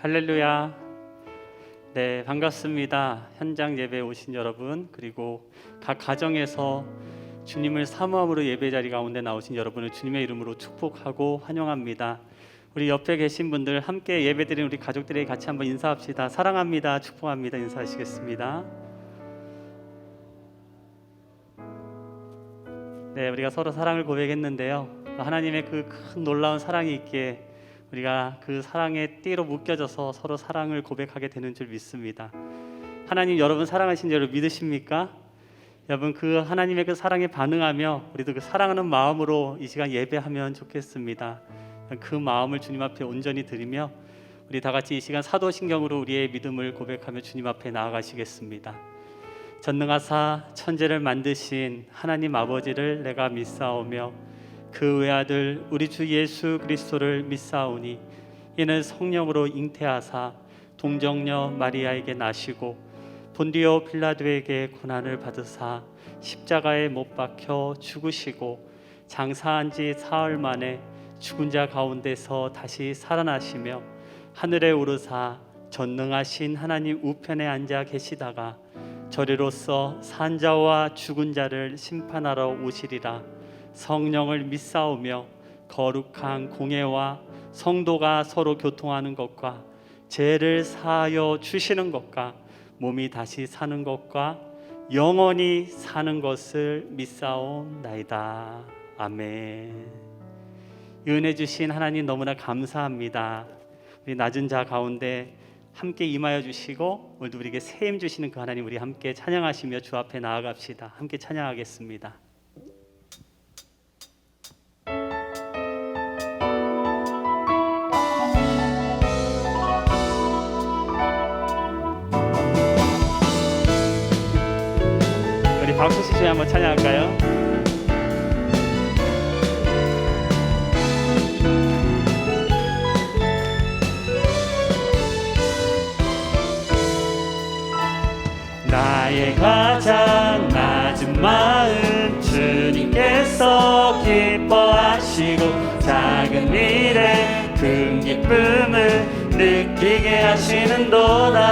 할렐루야. 네, 반갑습니다. 현장 예배에 오신 여러분, 그리고 각 가정에서 주님을 사모함으로 예배 자리 가운데 나오신 여러분을 주님의 이름으로 축복하고 환영합니다. 우리 옆에 계신 분들, 함께 예배드린 우리 가족들에게 같이 한번 인사합시다. 사랑합니다, 축복합니다 인사하시겠습니다. 네, 우리가 서로 사랑을 고백했는데요, 하나님의 그 큰 놀라운 사랑이 있기에 우리가 그 사랑의 띠로 묶여져서 서로 사랑을 고백하게 되는 줄 믿습니다. 하나님 여러분 사랑하신 줄 믿으십니까? 여러분 그 하나님의 그 사랑에 반응하며 우리도 그 사랑하는 마음으로 이 시간 예배하면 좋겠습니다. 그 마음을 주님 앞에 온전히 드리며 우리 다 같이 이 시간 사도신경으로 우리의 믿음을 고백하며 주님 앞에 나아가시겠습니다. 전능하사 천지를 만드신 하나님 아버지를 내가 믿사오며 그 외아들 우리 주 예수 그리스도를 믿사오니 이는 성령으로 잉태하사 동정녀 마리아에게 나시고 본디오 빌라도에게 고난을 받으사 십자가에 못 박혀 죽으시고 장사한 지 사흘 만에 죽은 자 가운데서 다시 살아나시며 하늘에 오르사 전능하신 하나님 우편에 앉아 계시다가 저리로서 산 자와 죽은 자를 심판하러 오시리라. 성령을 믿사오며 거룩한 공예와 성도가 서로 교통하는 것과 죄를 사하여 주시는 것과 몸이 다시 사는 것과 영원히 사는 것을 믿사옵나이다. 아멘. 은혜 주신 하나님 너무나 감사합니다. 우리 낮은 자 가운데 함께 임하여 주시고 오늘도 우리에게 새 힘 주시는 그 하나님, 우리 함께 찬양하시며 주 앞에 나아갑시다. 함께 찬양하겠습니다. 우리 박수 치시며 한번 찬양할까요? 나의 가장 낮은 마음 주님께서 기뻐하시고 작은 일에 큰 기쁨을 느끼게 하시는도다.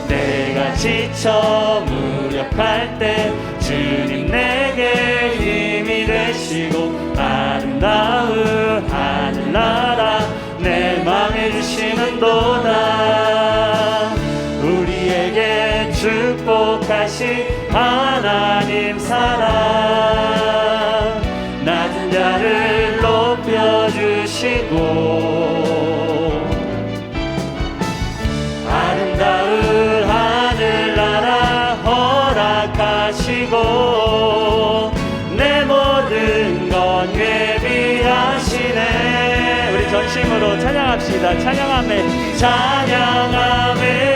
내가 지쳐 무력할 때 주님 내게 힘이 되시고 아름다운 하늘나라 내 맘에 주시는도다. 우리에게 축복하신 하나님 사랑 낮은 자를 높여주시고 아름다운 하늘나라 허락하시고 내 모든 건 예비하시네. 우리 전심으로 찬양합시다. 찬양함의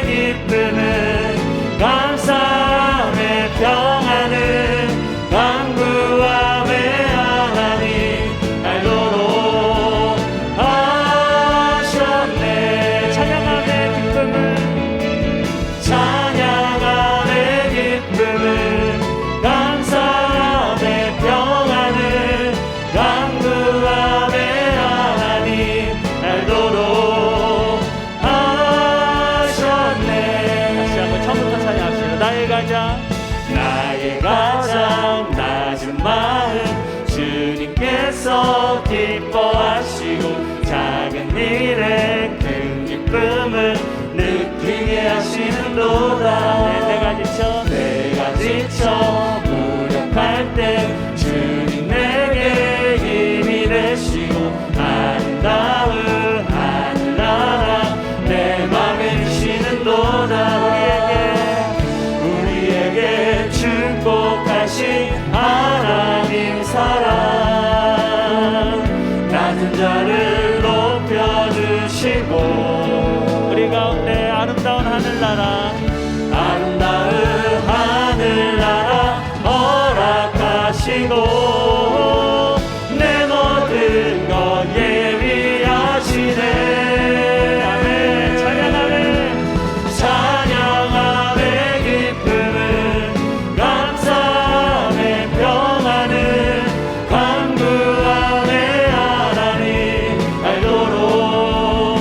기쁨은 감사함의 평안은 강구함의 하나님 알도록 하셨네. 찬양함의 기쁨은 감사함의 평안은 강구함의 하나님 알도록 하셨네. 다시 한번 처음부터 찬양합시다. 나의 가장 낮은 마음 주님께서 기뻐하시고 작은 일에 큰 기쁨을 느끼게 하시는도다. 내가 지쳐 무력할 때 주님 내게 힘이 되시고 아름다운 하늘나라 내 맘에 주시는도다. 우리에게 축복하신 하나님 사랑 낮은 자를 높여주시고 우리 가운데 아름다운 하늘나라 허락하시고 내 모든 것 예비하시네. 강구함의 하나님 알도록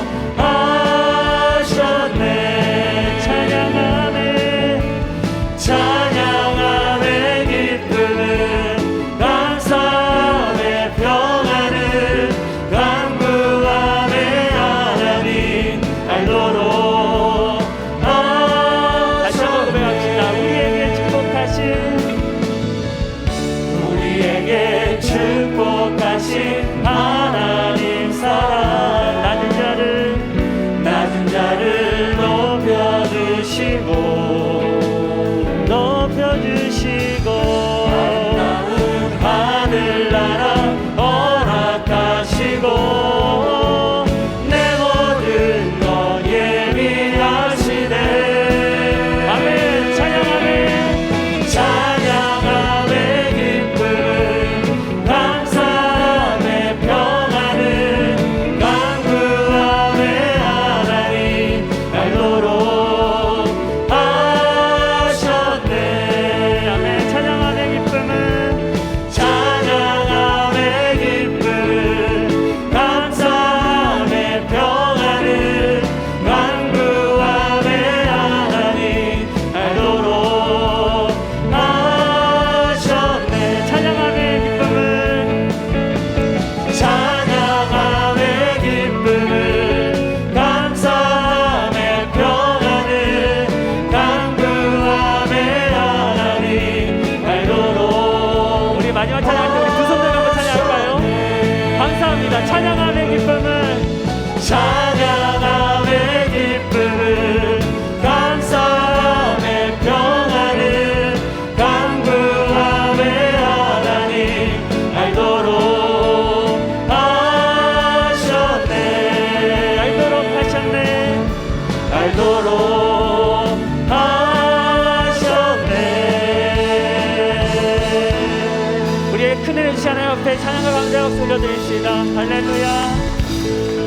함께 찬양과 감사 박수 올려드립시다. 할렐루야.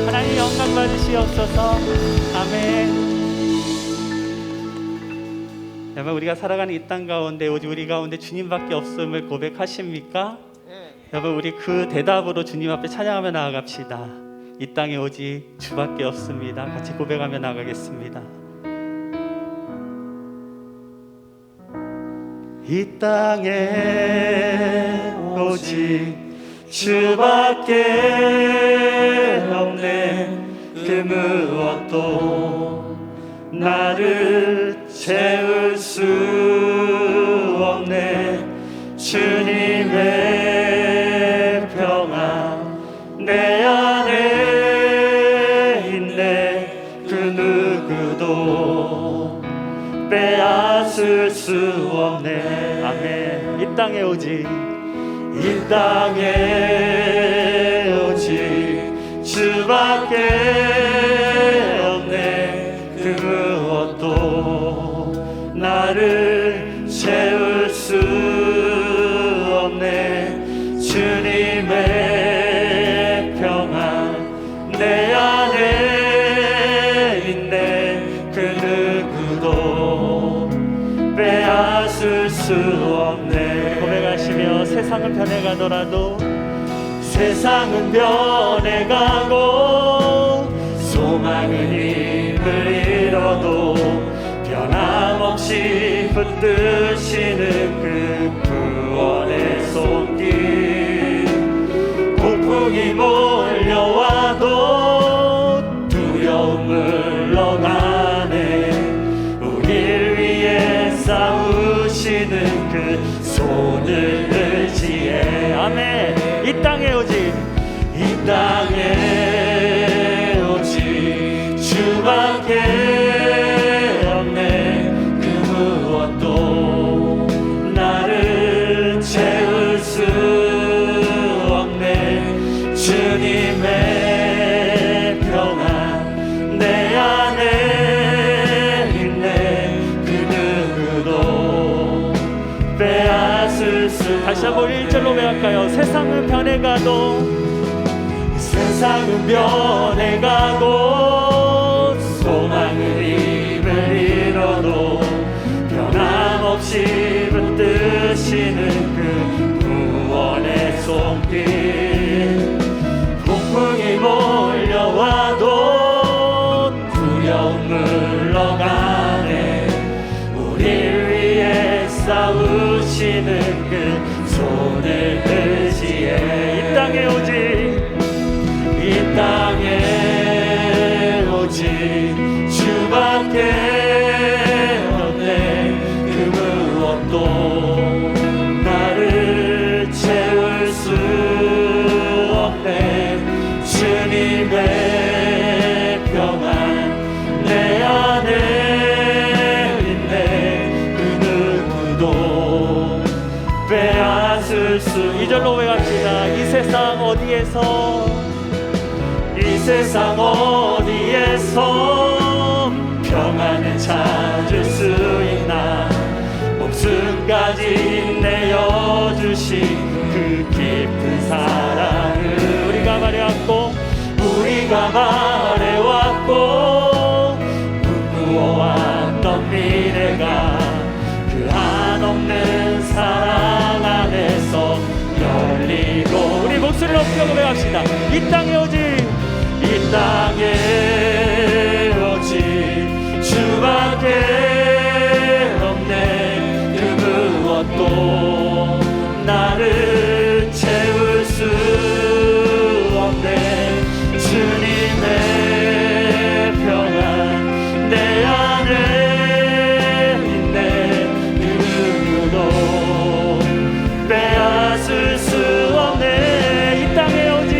하나님 영광 받으시옵소서. 아멘. 여러분, 우리가 살아가는 이 땅 가운데 오직 우리 가운데 주님밖에 없음을 고백하십니까? 여러분, 우리 그 대답으로 주님 앞에 찬양하며 나아갑시다. 이 땅에 오직 주밖에 없습니다. 같이 고백하며 나가겠습니다. 이 땅에 오직 주밖에 없네. 그 무엇도 나를 채울 수 없네. 주님의 평안 내 안에 있네. 그 누구도 빼앗을 수 없네. 아멘. 이 땅에 오직 이 땅에 오직 주밖에 없네. 그 무엇도 나를 채울 수 없네. 주님의 평안 내 안에 있네. 그 누구도 빼앗을 수 없네. 고백하시며 세상은 변해가더라도 세상은 변해가고 소망은 힘을 잃어도 변함없이 붙드시는 그 구원의 손길. 폭풍이 몰려와도 두려움 물러가네. 우릴 위해 싸우시는 그 손을 의지해. 아멘. 이 땅에 오직 이 땅에 오직 주밖에 없네. 그 무엇도 나를 채울 수 없네. 주님의 평안 내 안에 있네. 그 누구도 빼앗을 수. 다시 한번 1절로 외할까요? 세상은 변해가도 세상은 변해가고 소망은 힘을 잃어도 변함없이 붙드시는 그 구원의 손길. 폭풍이 몰려와도 두려움 물러가네. 우릴 위해 싸우시는 그 손을 의지해. 이 땅에 오직 이 땅에 오직 주밖에 없네. 그 무엇도 나를 채울 수 없네. 주님의 평안 내 안에 있네. 그 누구도 빼앗을 수. 2절로 외갑시다. 이 세상 어디에서 이 세상 어디에서 평안을 찾을 수 있나. 목숨까지 내어주신 그 깊은 사랑을 우리가 말해왔고 꿈꾸어왔던 미래가 그 한없는 사랑 안에서 열리고. 우리 목소리를 높여 고백합시다. 이 땅에 오직 이 땅에 오직 주밖에 없네. 그 무엇도 나를 채울 수 없네. 주님의 평안 내 안에 있네. 그 누구도 빼앗을 수 없네. 이 땅에 오직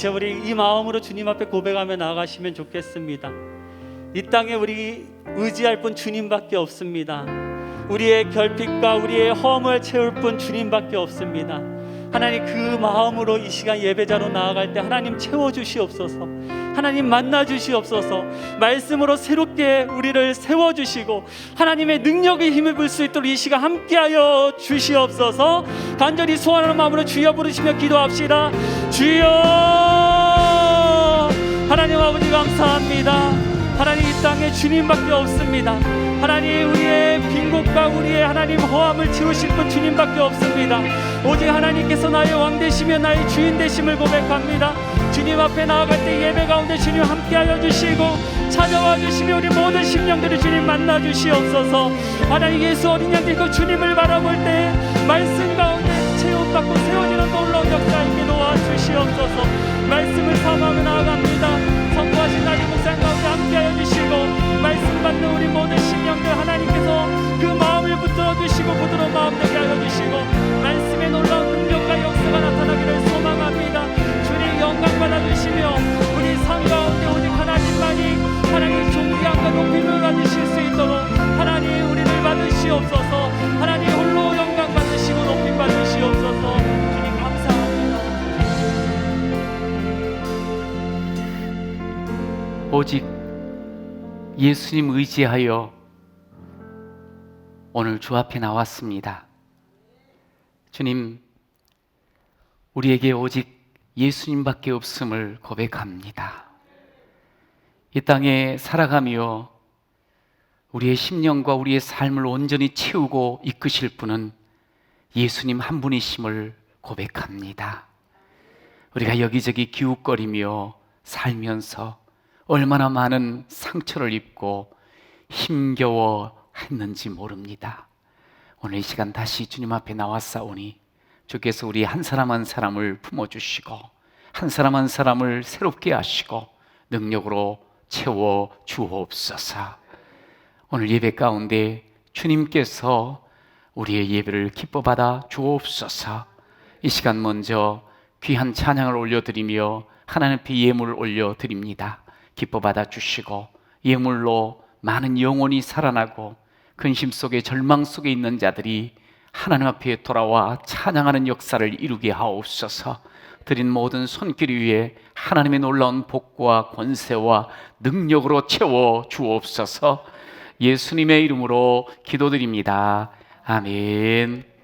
다시 우리 이 마음으로 주님 앞에 고백하며 나아가시면 좋겠습니다. 이 땅에 우리 의지할 분 주님밖에 없습니다. 우리의 결핍과 우리의 허물 채울 분 주님밖에 없습니다. 하나님, 그 마음으로 이 시간 예배자로 나아갈 때 하나님 채워주시옵소서. 하나님 만나주시옵소서. 말씀으로 새롭게 우리를 세워주시고 하나님의 능력의 힘을 볼 수 있도록 이 시간 함께하여 주시옵소서. 간절히 소원하는 마음으로 주여 부르시며 기도합시다. 주여. 하나님 아버지 감사합니다. 하나님, 이 땅에 주님밖에 없습니다. 하나님, 우리의 빈곳과 우리의 하나님 허함을 채우실 분 주님밖에 없습니다. 오직 하나님께서 나의 왕 되시며 나의 주인 되심을 고백합니다. 주님 앞에 나아갈 때 예배 가운데 주님 함께하여 주시고 찾아와 주시며 우리 모든 심령들을 주님 만나 주시옵소서. 하나님, 예수 어린 양 되고 주님을 바라볼 때 말씀 가운데 체험받고 세워지는 놀라운 역사 있게 도와주시옵소서. 말씀을 삼아며 나아갑니다. 선포하신 나의 목상 가운데 함께하여 주시고 말씀 받는 우리 모든 심령들 하나님께서 그 마음을 붙들어 주시고 부드러운 마음 되게 하여 주시고 말씀의 놀라운 능력과 역사가 나타나기를 소망합니다. 주님 영광 받아주시며 우리 삶 가운데 오직 하나님만이 하나님 존귀함과 높임을 받으실 수 있도록 하나님 우리를 받으시옵소서. 하나님 홀로 영광 받으시고 높임 받으시옵소서. 주님 감사합니다. 오직 예수님 의지하여 오늘 주 앞에 나왔습니다. 주님, 우리에게 오직 예수님밖에 없음을 고백합니다. 이 땅에 살아가며 우리의 심령과 우리의 삶을 온전히 채우고 이끄실 분은 예수님 한 분이심을 고백합니다. 우리가 여기저기 기웃거리며 살면서 얼마나 많은 상처를 입고 힘겨워 했는지 모릅니다. 오늘 이 시간 다시 주님 앞에 나왔사오니 주께서 우리 한 사람 한 사람을 품어주시고 한 사람 한 사람을 새롭게 하시고 능력으로 채워 주옵소서. 오늘 예배 가운데 주님께서 우리의 예배를 기뻐 받아 주옵소서. 이 시간 먼저 귀한 찬양을 올려드리며 하나님 앞에 예물을 올려드립니다. 기뻐 받아 주시고 예물로 많은 영혼이 살아나고 근심 속에 절망 속에 있는 자들이 하나님 앞에 돌아와 찬양하는 역사를 이루게 하옵소서. 드린 모든 손길 위에 하나님의 놀라운 복과 권세와 능력으로 채워 주옵소서. 예수님의 이름으로 기도드립니다. 아멘.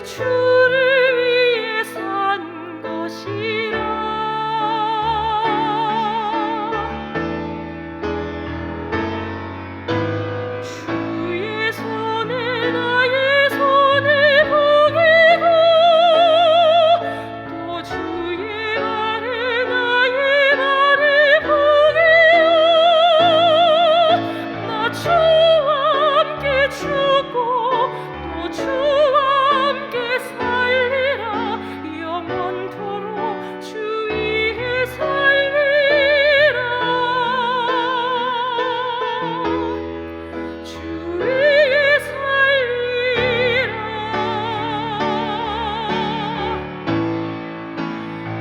주를 위해 산 것이라. 주의 손에 나의 손을 보이고 또 주의 말에 나의 말을 보이오. 나 주와 함께 죽고 또 주와 함께 살리라. 영원토록 주 위에 살리라. 주 위에 살리라.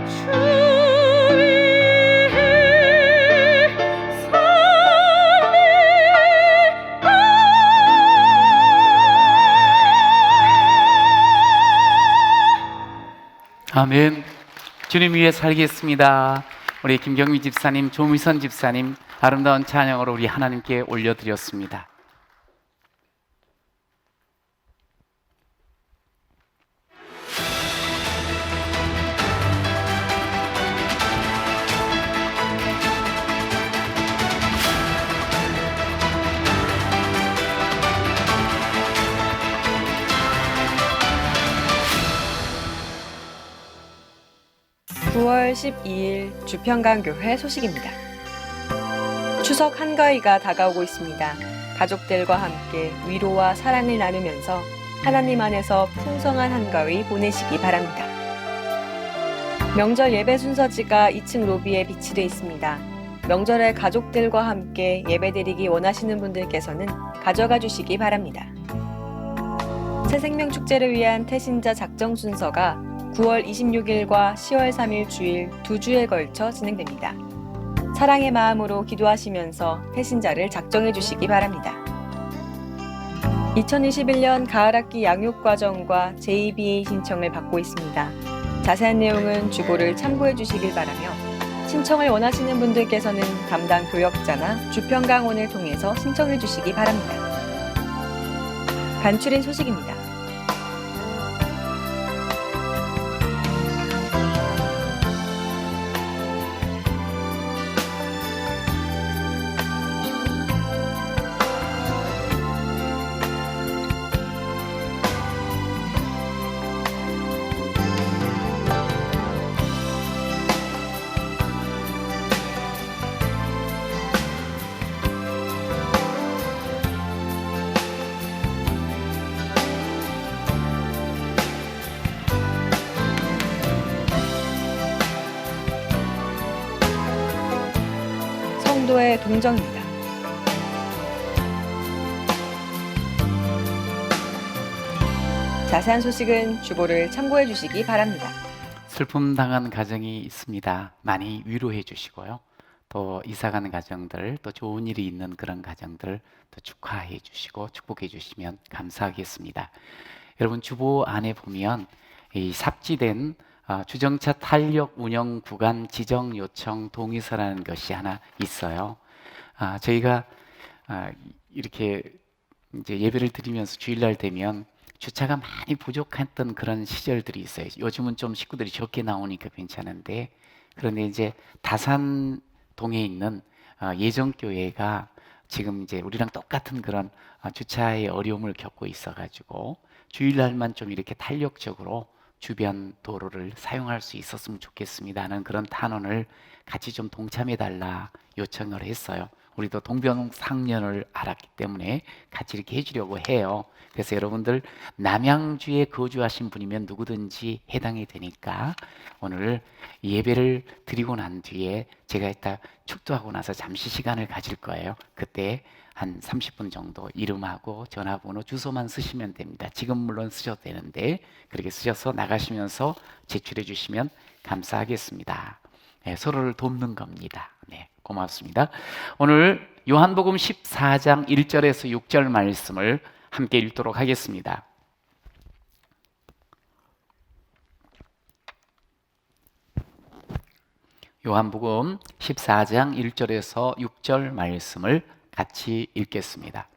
주 위에 아멘. 주님 위해 살겠습니다. 우리 김경미 집사님, 조미선 집사님 아름다운 찬양으로 우리 하나님께 올려드렸습니다. (9월 12일) 주평강교회 소식입니다. 추석 한가위가 다가오고 있습니다. 가족들과 함께 위로와 사랑을 나누면서 하나님 안에서 풍성한 한가위 보내시기 바랍니다. 명절 예배 순서지가 2층 로비에 비치되어 있습니다. 명절에 가족들과 함께 예배드리기 원하시는 분들께서는 가져가 주시기 바랍니다. 새생명 축제를 위한 태신자 작정 순서가 9월 26일과 10월 3일 주일 2주에 걸쳐 진행됩니다. 사랑의 마음으로 기도하시면서 태신자를 작정해 주시기 바랍니다. 2021년 가을학기 양육과정과 JBA 신청을 받고 있습니다. 자세한 내용은 주보를 참고해 주시길 바라며 신청을 원하시는 분들께서는 담당 교역자나 주평강원을 통해서 신청해 주시기 바랍니다. 간추린 소식입니다. 성도의 동정입니다. 자세한 소식은 주보를 참고해 주시기 바랍니다. 슬픔 당한 가정이 있습니다. 많이 위로해 주시고요. 또 이사가는 가정들, 또 좋은 일이 있는 그런 가정들 또 축하해 주시고 축복해 주시면 감사하겠습니다. 여러분 주보 안에 보면 이 삽지된 주정차 탄력 운영 구간 지정 요청 동의서라는 것이 하나 있어요. 저희가 이렇게 이제 예배를 드리면서 주일날 되면 주차가 많이 부족했던 그런 시절들이 있어요. 요즘은 좀 식구들이 적게 나오니까 괜찮은데, 그런데 이제 다산동에 있는 예정교회가 지금 이제 우리랑 똑같은 그런 주차의 어려움을 겪고 있어가지고 주일날만 좀 이렇게 탄력적으로 주변 도로를 사용할 수 있었으면 좋겠습니다 하는 그런 탄원을 같이 좀 동참해달라 요청을 했어요. 우리도 동병상련을 알았기 때문에 같이 이렇게 해주려고 해요. 그래서 여러분들 남양주에 거주하신 분이면 누구든지 해당이 되니까 오늘 예배를 드리고 난 뒤에 제가 이따 축도하고 나서 잠시 시간을 가질 거예요. 그때 한 30분 정도 이름하고 전화번호 주소만 쓰시면 됩니다. 지금 물론 쓰셔도 되는데 그렇게 쓰셔서 나가시면서 제출해 주시면 감사하겠습니다. 네, 서로를 돕는 겁니다. 네, 고맙습니다. 오늘 요한복음 14장 1절에서 6절 말씀을 함께 읽도록 하겠습니다. 요한복음 14장 1절에서 6절 말씀을 같이 읽겠습니다.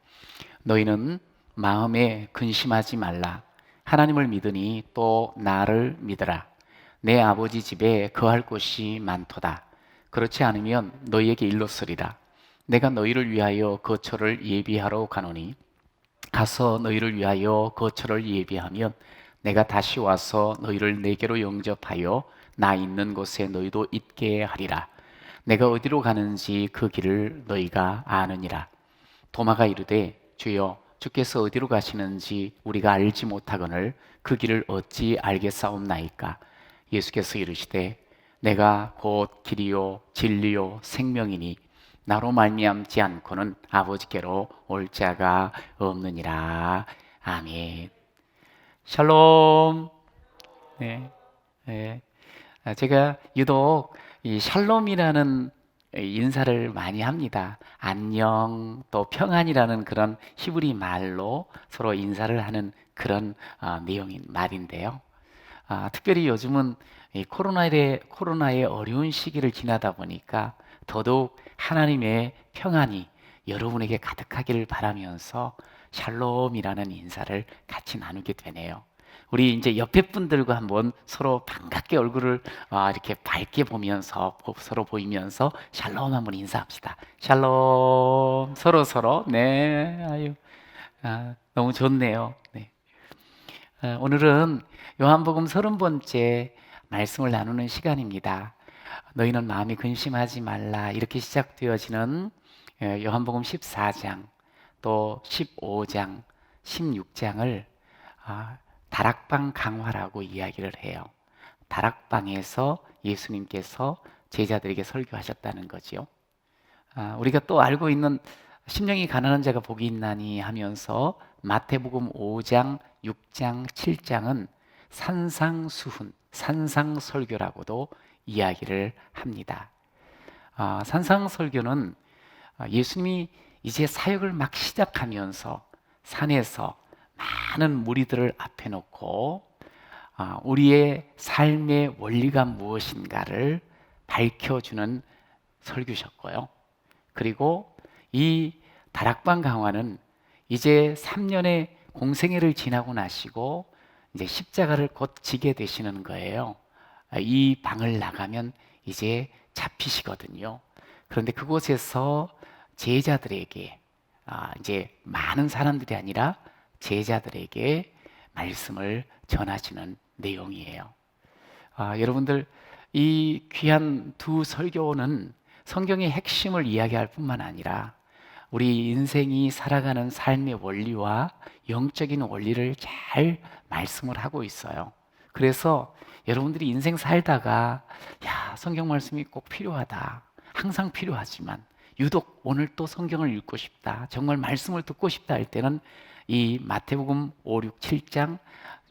너희는 마음에 근심하지 말라. 하나님을 믿으니 또 나를 믿으라. 내 아버지 집에 거할 곳이 많도다. 그렇지 않으면 너희에게 일렀으리라. 내가 너희를 위하여 거처를 예비하러 가노니 가서 너희를 위하여 거처를 예비하면 내가 다시 와서 너희를 내게로 영접하여 나 있는 곳에 너희도 있게 하리라. 내가 어디로 가는지 그 길을 너희가 아느니라. 도마가 이르되 주여 주께서 어디로 가시는지 우리가 알지 못하거늘 그 길을 어찌 알겠사옵나이까. 예수께서 이르시되 내가 곧 길이요 진리요 생명이니 나로 말미암지 않고는 아버지께로 올 자가 없느니라. 아멘. 샬롬. 네. 네. 제가 유독 이 샬롬이라는 인사를 많이 합니다. 안녕, 또 평안이라는 그런 히브리 말로 서로 인사를 하는 그런 내용인 말인데요. 특별히 요즘은 이 코로나의 어려운 시기를 지나다 보니까 더더욱 하나님의 평안이 여러분에게 가득하기를 바라면서 샬롬이라는 인사를 같이 나누게 되네요. 우리 이제 옆에 분들과 한번 서로 반갑게 얼굴을 이렇게 밝게 보면서 서로 보이면서 샬롬 한번 인사합시다. 샬롬. 서로 네. 아유. 너무 좋네요. 네. 오늘은 요한복음 30번째 말씀을 나누는 시간입니다. 너희는 마음이 근심하지 말라. 이렇게 시작되어지는 요한복음 14장 또 15장, 16장을 다락방 강화라고 이야기를 해요. 다락방에서 예수님께서 제자들에게 설교하셨다는 거지요. 우리가 또 알고 있는 심령이 가난한 자가 복이 있나니 하면서 마태복음 5장, 6장, 7장은 산상수훈, 산상설교라고도 이야기를 합니다. 산상설교는 예수님이 이제 사역을 막 시작하면서 산에서 많은 무리들을 앞에 놓고 우리의 삶의 원리가 무엇인가를 밝혀주는 설교셨고요. 그리고 이 다락방 강화는 이제 3년의 공생애를 지나고 나시고 이제 십자가를 곧 지게 되시는 거예요. 이 방을 나가면 이제 잡히시거든요. 그런데 그곳에서 제자들에게 이제 많은 사람들이 아니라 제자들에게 말씀을 전하시는 내용이에요. 여러분들 이 귀한 두 설교는 성경의 핵심을 이야기할 뿐만 아니라 우리 인생이 살아가는 삶의 원리와 영적인 원리를 잘 말씀을 하고 있어요. 그래서 여러분들이 인생 살다가 성경 말씀이 꼭 필요하다. 항상 필요하지만 유독 오늘 또 성경을 읽고 싶다. 정말 말씀을 듣고 싶다 할 때는 이 마태복음 5, 6, 7장,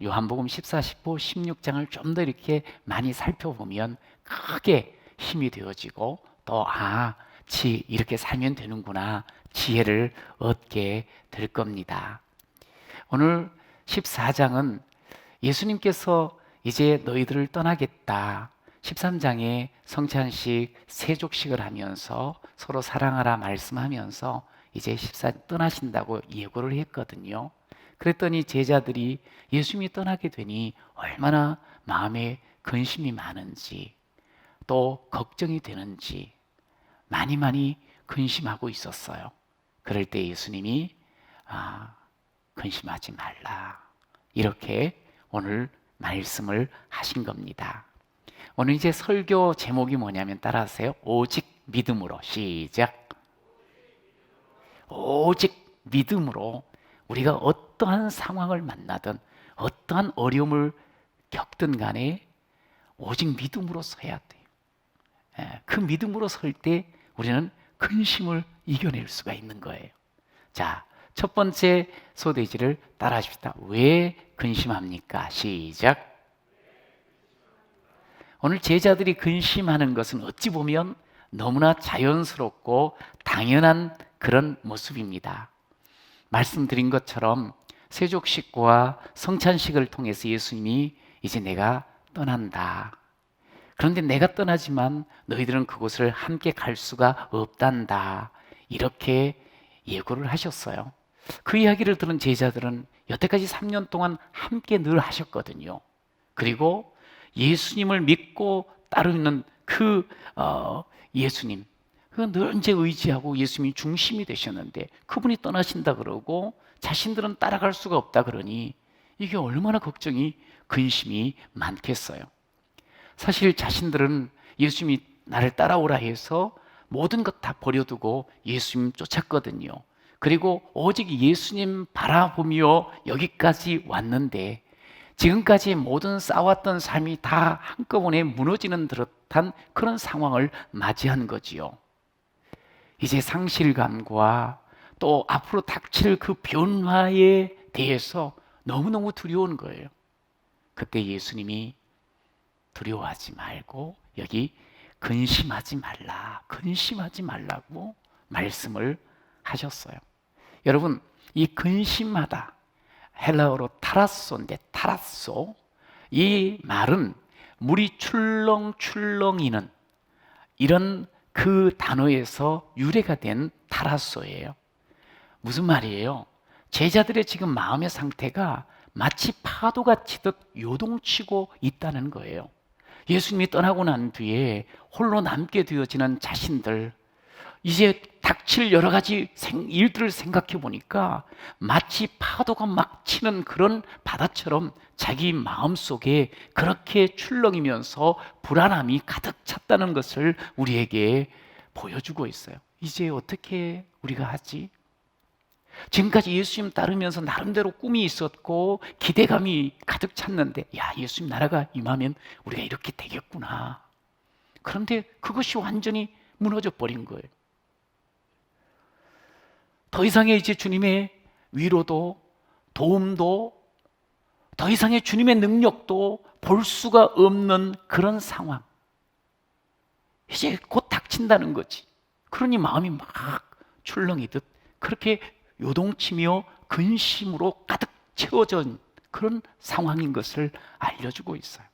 요한복음 14, 15, 16장을 좀 더 이렇게 많이 살펴보면 크게 힘이 되어지고 또 이렇게 살면 되는구나 지혜를 얻게 될 겁니다. 오늘 14장은 예수님께서 이제 너희들을 떠나겠다. 13장에 성찬식, 세족식을 하면서 서로 사랑하라 말씀하면서 이제 떠나신다고 예고를 했거든요. 그랬더니 제자들이 예수님이 떠나게 되니 얼마나 마음에 근심이 많은지 또 걱정이 되는지 많이 근심하고 있었어요. 그럴 때 예수님이 근심하지 말라 이렇게 오늘 말씀을 하신 겁니다. 오늘 이제 설교 제목이 뭐냐면 따라하세요. 오직 믿음으로. 시작. 오직 믿음으로 우리가 어떠한 상황을 만나든 어떠한 어려움을 겪든 간에 오직 믿음으로 서야 돼요. 그 믿음으로 설 때 우리는 근심을 이겨낼 수가 있는 거예요. 자, 첫 번째 소대지를 따라 하십시다. 왜 근심합니까? 시작. 오늘 제자들이 근심하는 것은 어찌 보면 너무나 자연스럽고 당연한 그런 모습입니다. 말씀드린 것처럼 세족식과 성찬식을 통해서 예수님이 이제 내가 떠난다. 그런데 내가 떠나지만 너희들은 그곳을 함께 갈 수가 없단다. 이렇게 예고를 하셨어요. 그 이야기를 들은 제자들은 여태까지 3년 동안 함께 늘 하셨거든요. 그리고 예수님을 믿고 따르는 그 예수님, 늘 이제 의지하고 예수님이 중심이 되셨는데 그분이 떠나신다 그러고 자신들은 따라갈 수가 없다 그러니 이게 얼마나 걱정이 근심이 많겠어요. 사실 자신들은 예수님이 나를 따라오라 해서 모든 것 다 버려두고 예수님 쫓았거든요. 그리고 오직 예수님 바라보며 여기까지 왔는데 지금까지 모든 쌓아왔던 삶이 다 한꺼번에 무너지는 듯한 그런 상황을 맞이한 거지요. 이제 상실감과 또 앞으로 닥칠 그 변화에 대해서 너무너무 두려운 거예요. 그때 예수님이 두려워하지 말고 여기 근심하지 말라고 말씀을 하셨어요. 여러분, 이 근심하다, 헬라어로 타라소인데 타라소, 이 말은 물이 출렁출렁이는 이런 그 단어에서 유래가 된 타라소예요. 무슨 말이에요? 제자들의 지금 마음의 상태가 마치 파도가 치듯 요동치고 있다는 거예요. 예수님이 떠나고 난 뒤에 홀로 남게 되어지는 자신들, 이제 닥칠 여러 가지 일들을 생각해 보니까 마치 파도가 막 치는 그런 바다처럼 자기 마음속에 그렇게 출렁이면서 불안함이 가득 찼다는 것을 우리에게 보여주고 있어요. 이제 어떻게 우리가 하지? 지금까지 예수님 따르면서 나름대로 꿈이 있었고 기대감이 가득 찼는데, 야, 예수님 나라가 임하면 우리가 이렇게 되겠구나. 그런데 그것이 완전히 무너져 버린 거예요. 더 이상의 이제 주님의 위로도 도움도 더 이상의 주님의 능력도 볼 수가 없는 그런 상황. 이제 곧 닥친다는 거지. 그러니 마음이 막 출렁이듯 그렇게 요동치며 근심으로 가득 채워진 그런 상황인 것을 알려주고 있어요.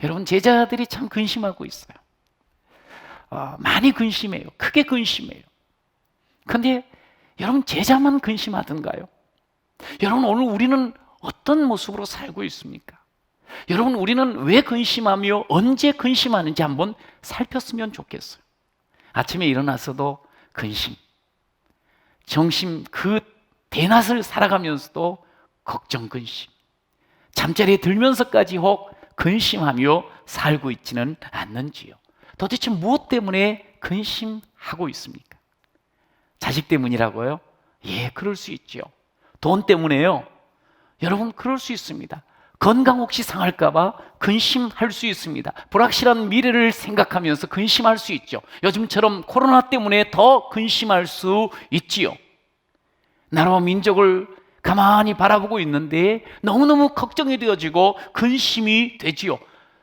여러분, 제자들이 참 근심하고 있어요. 많이 근심해요. 크게 근심해요. 그런데 여러분, 제자만 근심하던가요? 여러분, 오늘 우리는 어떤 모습으로 살고 있습니까? 여러분, 우리는 왜 근심하며 언제 근심하는지 한번 살폈으면 좋겠어요. 아침에 일어나서도 근심, 정심, 그 대낮을 살아가면서도 걱정, 근심, 잠자리에 들면서까지 혹 근심하며 살고 있지는 않는지요? 도대체 무엇 때문에 근심하고 있습니까? 자식 때문이라고요? 예, 그럴 수 있죠. 돈 때문에요? 여러분, 그럴 수 있습니다. 건강 혹시 상할까봐 근심할 수 있습니다. 불확실한 미래를 생각하면서 근심할 수 있죠. 요즘처럼 코로나 때문에 더 근심할 수 있지요. 나라와 민족을 가만히 바라보고 있는데 너무너무 걱정이 되어지고 근심이 되지요.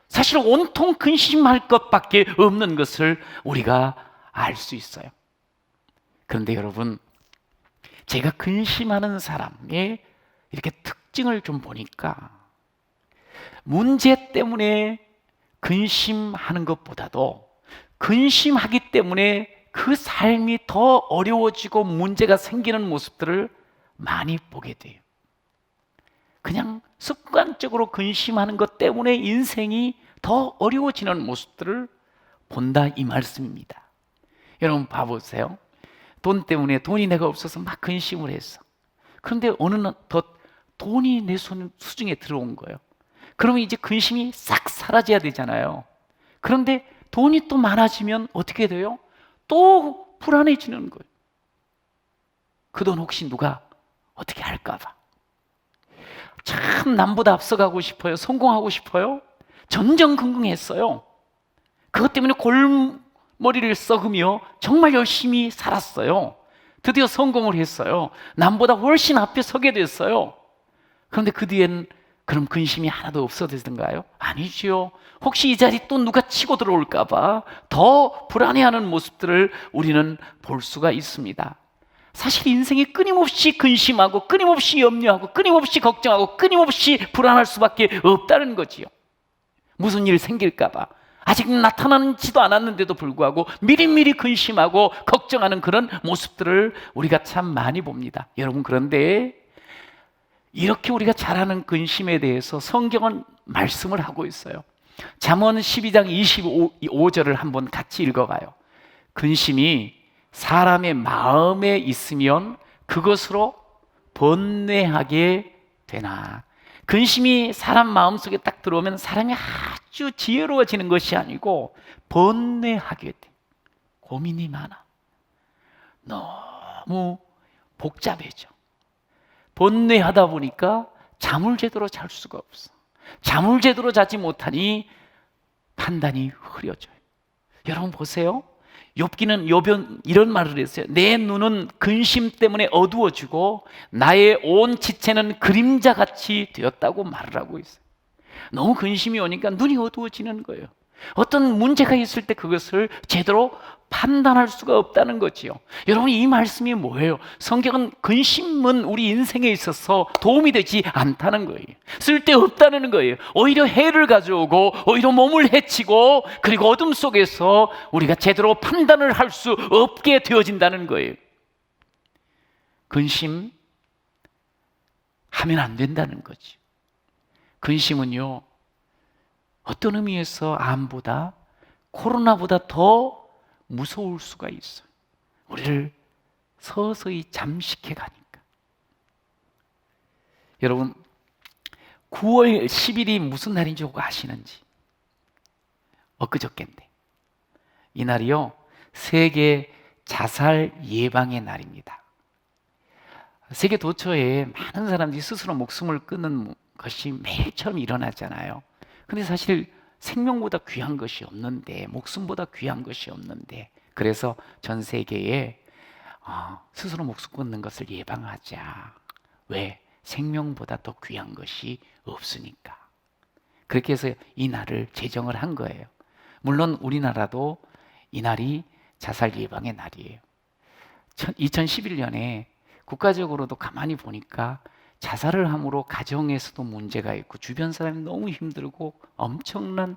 사실 온통 근심할 것밖에 없는 것을 우리가 알 수 있어요. 그런데 여러분, 제가 근심하는 사람의 이렇게 특징을 좀 보니까 문제 때문에 근심하는 것보다도 근심하기 때문에 그 삶이 더 어려워지고 문제가 생기는 모습들을 많이 보게 돼요. 그냥 습관적으로 근심하는 것 때문에 인생이 더 어려워지는 모습들을 본다, 이 말씀입니다. 여러분 봐보세요. 돈 때문에 돈이 내가 없어서 막 근심을 했어. 그런데 어느 날 더 돈이 내 수중에 들어온 거예요. 그러면 이제 근심이 싹 사라져야 되잖아요. 그런데 돈이 또 많아지면 어떻게 돼요? 또 불안해지는 거예요. 그 돈 혹시 누가 어떻게 할까 봐. 참 남보다 앞서가고 싶어요. 성공하고 싶어요. 전전긍긍했어요. 그것 때문에 골머리를 썩으며 정말 열심히 살았어요. 드디어 성공을 했어요. 남보다 훨씬 앞에 서게 됐어요. 그런데 그 뒤에는 그럼 근심이 하나도 없어지던가요? 아니지요. 혹시 이 자리 또 누가 치고 들어올까 봐 더 불안해하는 모습들을 우리는 볼 수가 있습니다. 사실 인생이 끊임없이 근심하고 끊임없이 염려하고 끊임없이 걱정하고 끊임없이 불안할 수밖에 없다는 거지요. 무슨 일 생길까 봐 아직 나타나지도 않았는데도 불구하고 미리미리 근심하고 걱정하는 그런 모습들을 우리가 참 많이 봅니다. 여러분, 그런데 이렇게 우리가 잘 아는 근심에 대해서 성경은 말씀을 하고 있어요. 잠언 12장 25절을 한번 같이 읽어봐요. 근심이 사람의 마음에 있으면 그것으로 번뇌하게 되나. 근심이 사람 마음속에 딱 들어오면 사람이 아주 지혜로워지는 것이 아니고 번뇌하게 돼. 고민이 많아. 너무 복잡해져. 번뇌하다 보니까 잠을 제대로 잘 수가 없어. 잠을 제대로 자지 못하니 판단이 흐려져요. 여러분 보세요. 욥기는 이런 말을 했어요. 내 눈은 근심 때문에 어두워지고 나의 온 지체는 그림자같이 되었다고 말을 하고 있어요. 너무 근심이 오니까 눈이 어두워지는 거예요. 어떤 문제가 있을 때 그것을 제대로 판단할 수가 없다는 거지요. 여러분, 이 말씀이 뭐예요? 성경은 근심은 우리 인생에 있어서 도움이 되지 않다는 거예요. 쓸데없다는 거예요. 오히려 해를 가져오고 오히려 몸을 해치고 그리고 어둠 속에서 우리가 제대로 판단을 할 수 없게 되어진다는 거예요. 근심 하면 안 된다는 거지. 근심은요, 어떤 의미에서 암보다 코로나보다 더 무서울 수가 있어요. 우리를 서서히 잠식해 가니까. 여러분, 9월 10일이 무슨 날인지 혹 아시는지? 엊그저께인데 이 날이요, 세계 자살 예방의 날입니다. 세계 도처에 많은 사람들이 스스로 목숨을 끊는 것이 매일처럼 일어나잖아요. 근데 사실 생명보다 귀한 것이 없는데, 목숨보다 귀한 것이 없는데, 그래서 전 세계에 스스로 목숨 끊는 것을 예방하자. 왜? 생명보다 더 귀한 것이 없으니까. 그렇게 해서 이 날을 제정을 한 거예요. 물론 우리나라도 이 날이 자살 예방의 날이에요. 2011년에 국가적으로도 가만히 보니까 자살을 함으로 가정에서도 문제가 있고 주변 사람이 너무 힘들고 엄청난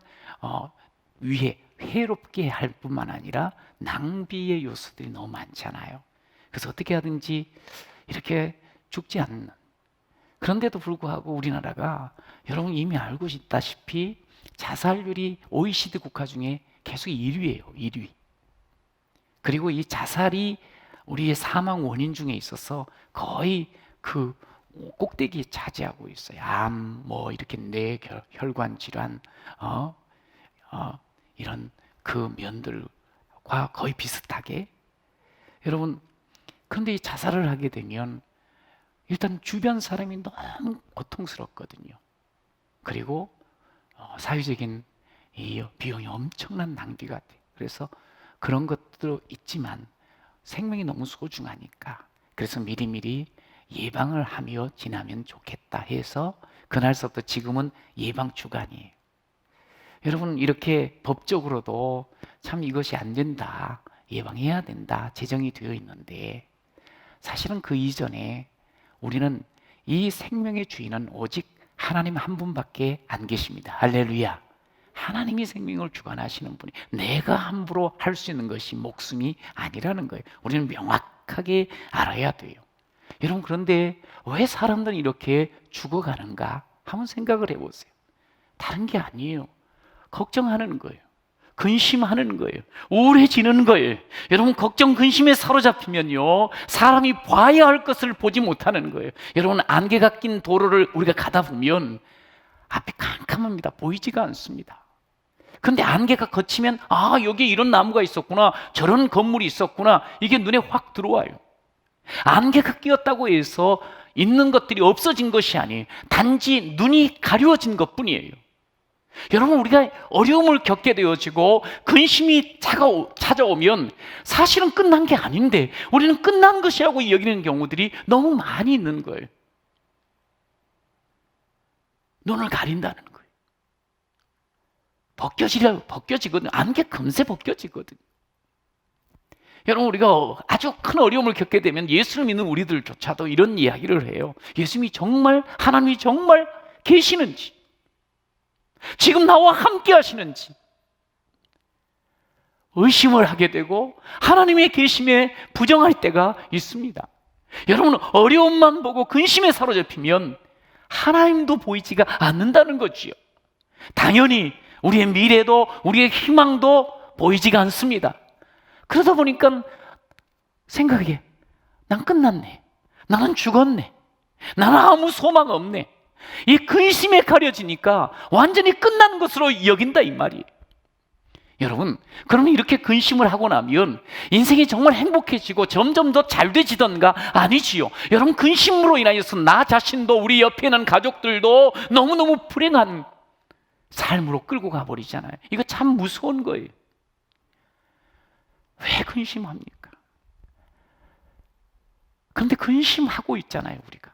해롭게 할 뿐만 아니라 낭비의 요소들이 너무 많잖아요. 그래서 어떻게 하든지 이렇게 죽지 않는, 그런데도 불구하고 우리나라가 여러분 이미 알고 있다시피 자살률이 OECD 국가 중에 계속 1위예요. 1위. 그리고 이 자살이 우리의 사망 원인 중에 있어서 거의 그 꼭대기에 차지하고 있어요. 암, 이렇게 뇌혈관 질환, 이런 그 면들과 거의 비슷하게. 여러분, 그런데 이 자살을 하게 되면 일단 주변 사람이 너무 고통스럽거든요. 그리고 사회적인 이 비용이 엄청난 낭비가 돼요. 그래서 그런 것도 있지만 생명이 너무 소중하니까, 그래서 미리미리 예방을 하며 지나면 좋겠다 해서 그날서부터 지금은 예방 주간이에요. 여러분, 이렇게 법적으로도 참 이것이 안 된다, 예방해야 된다 제정이 되어 있는데, 사실은 그 이전에 우리는 이 생명의 주인은 오직 하나님 한 분밖에 안 계십니다. 할렐루야. 하나님이 생명을 주관하시는 분이, 내가 함부로 할 수 있는 것이 목숨이 아니라는 거예요. 우리는 명확하게 알아야 돼요. 여러분, 그런데 왜 사람들은 이렇게 죽어가는가 한번 생각을 해보세요. 다른 게 아니에요. 걱정하는 거예요. 근심하는 거예요. 우울해지는 거예요. 여러분, 걱정, 근심에 사로잡히면요, 사람이 봐야 할 것을 보지 못하는 거예요. 여러분, 안개가 낀 도로를 우리가 가다 보면 앞이 캄캄합니다. 보이지가 않습니다. 그런데 안개가 걷히면 여기에 이런 나무가 있었구나, 저런 건물이 있었구나, 이게 눈에 확 들어와요. 안개가 끼었다고 해서 있는 것들이 없어진 것이 아니에요. 단지 눈이 가려워진 것뿐이에요. 여러분, 우리가 어려움을 겪게 되어지고 근심이 찾아오면 사실은 끝난 게 아닌데 우리는 끝난 것이라고 여기는 경우들이 너무 많이 있는 거예요. 눈을 가린다는 거예요. 벗겨지거든. 안개 금세 벗겨지거든. 여러분, 우리가 아주 큰 어려움을 겪게 되면 예수를 믿는 우리들조차도 이런 이야기를 해요. 예수님이 정말, 하나님이 정말 계시는지, 지금 나와 함께 하시는지 의심을 하게 되고 하나님의 계심에 부정할 때가 있습니다. 여러분, 어려움만 보고 근심에 사로잡히면 하나님도 보이지가 않는다는 거지요. 당연히 우리의 미래도 우리의 희망도 보이지가 않습니다. 그러다 보니까 생각해, 난 끝났네, 나는 죽었네, 나는 아무 소망 없네. 이 근심에 가려지니까 완전히 끝난 것으로 여긴다 이 말이에요. 여러분, 그러면 이렇게 근심을 하고 나면 인생이 정말 행복해지고 점점 더 잘 되지던가? 아니지요. 여러분, 근심으로 인하여서 나 자신도 우리 옆에 있는 가족들도 너무너무 불행한 삶으로 끌고 가버리잖아요. 이거 참 무서운 거예요. 왜 근심합니까? 그런데 근심하고 있잖아요, 우리가.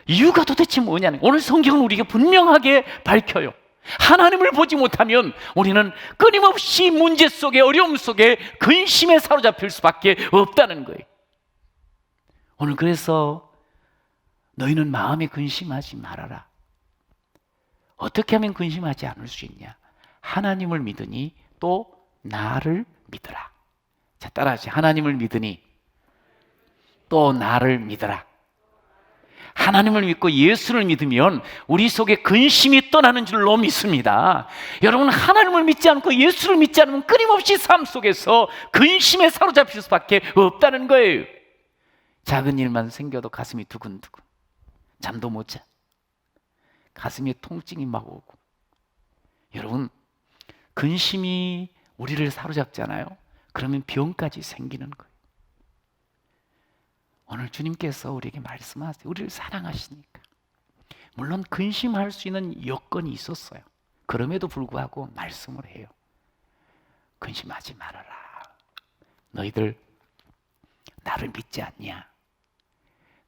이유가 도대체 뭐냐는, 오늘 성경은 우리에게 분명하게 밝혀요. 하나님을 보지 못하면 우리는 끊임없이 문제 속에, 어려움 속에 근심에 사로잡힐 수밖에 없다는 거예요. 오늘 그래서 너희는 마음에 근심하지 말아라. 어떻게 하면 근심하지 않을 수 있냐? 하나님을 믿으니 또 나를 믿으라. 자, 따라하세요. 하나님을 믿으니 또 나를 믿으라. 하나님을 믿고 예수를 믿으면 우리 속에 근심이 떠나는 줄로 믿습니다. 여러분, 하나님을 믿지 않고 예수를 믿지 않으면 끊임없이 삶 속에서 근심에 사로잡힐 수밖에 없다는 거예요. 작은 일만 생겨도 가슴이 두근두근, 잠도 못 자, 가슴에 통증이 막 오고. 여러분, 근심이 우리를 사로잡잖아요. 그러면 병까지 생기는 거예요. 오늘 주님께서 우리에게 말씀하세요. 우리를 사랑하시니까. 물론 근심할 수 있는 여건이 있었어요. 그럼에도 불구하고 말씀을 해요. 근심하지 말아라. 너희들 나를 믿지 않냐?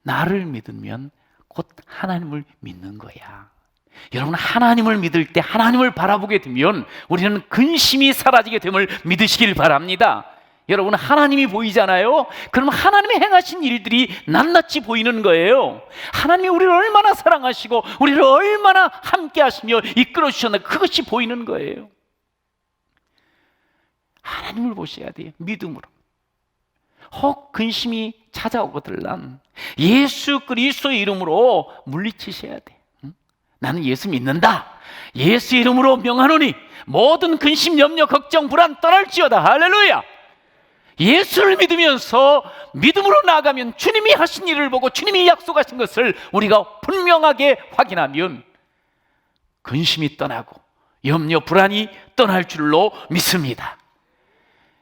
나를 믿으면 곧 하나님을 믿는 거야. 여러분, 하나님을 믿을 때, 하나님을 바라보게 되면 우리는 근심이 사라지게 됨을 믿으시길 바랍니다. 여러분, 하나님이 보이잖아요. 그럼 하나님이 행하신 일들이 낱낱이 보이는 거예요. 하나님이 우리를 얼마나 사랑하시고 우리를 얼마나 함께 하시며 이끌어 주셨나, 그것이 보이는 거예요. 하나님을 보셔야 돼요. 믿음으로. 혹 근심이 찾아오거들란 예수 그리스도의 이름으로 물리치셔야 돼. 나는 예수 믿는다. 예수 이름으로 명하노니 모든 근심, 염려, 걱정, 불안 떠날지어다. 할렐루야. 예수를 믿으면서 믿음으로 나아가면 주님이 하신 일을 보고 주님이 약속하신 것을 우리가 분명하게 확인하면 근심이 떠나고 염려, 불안이 떠날 줄로 믿습니다.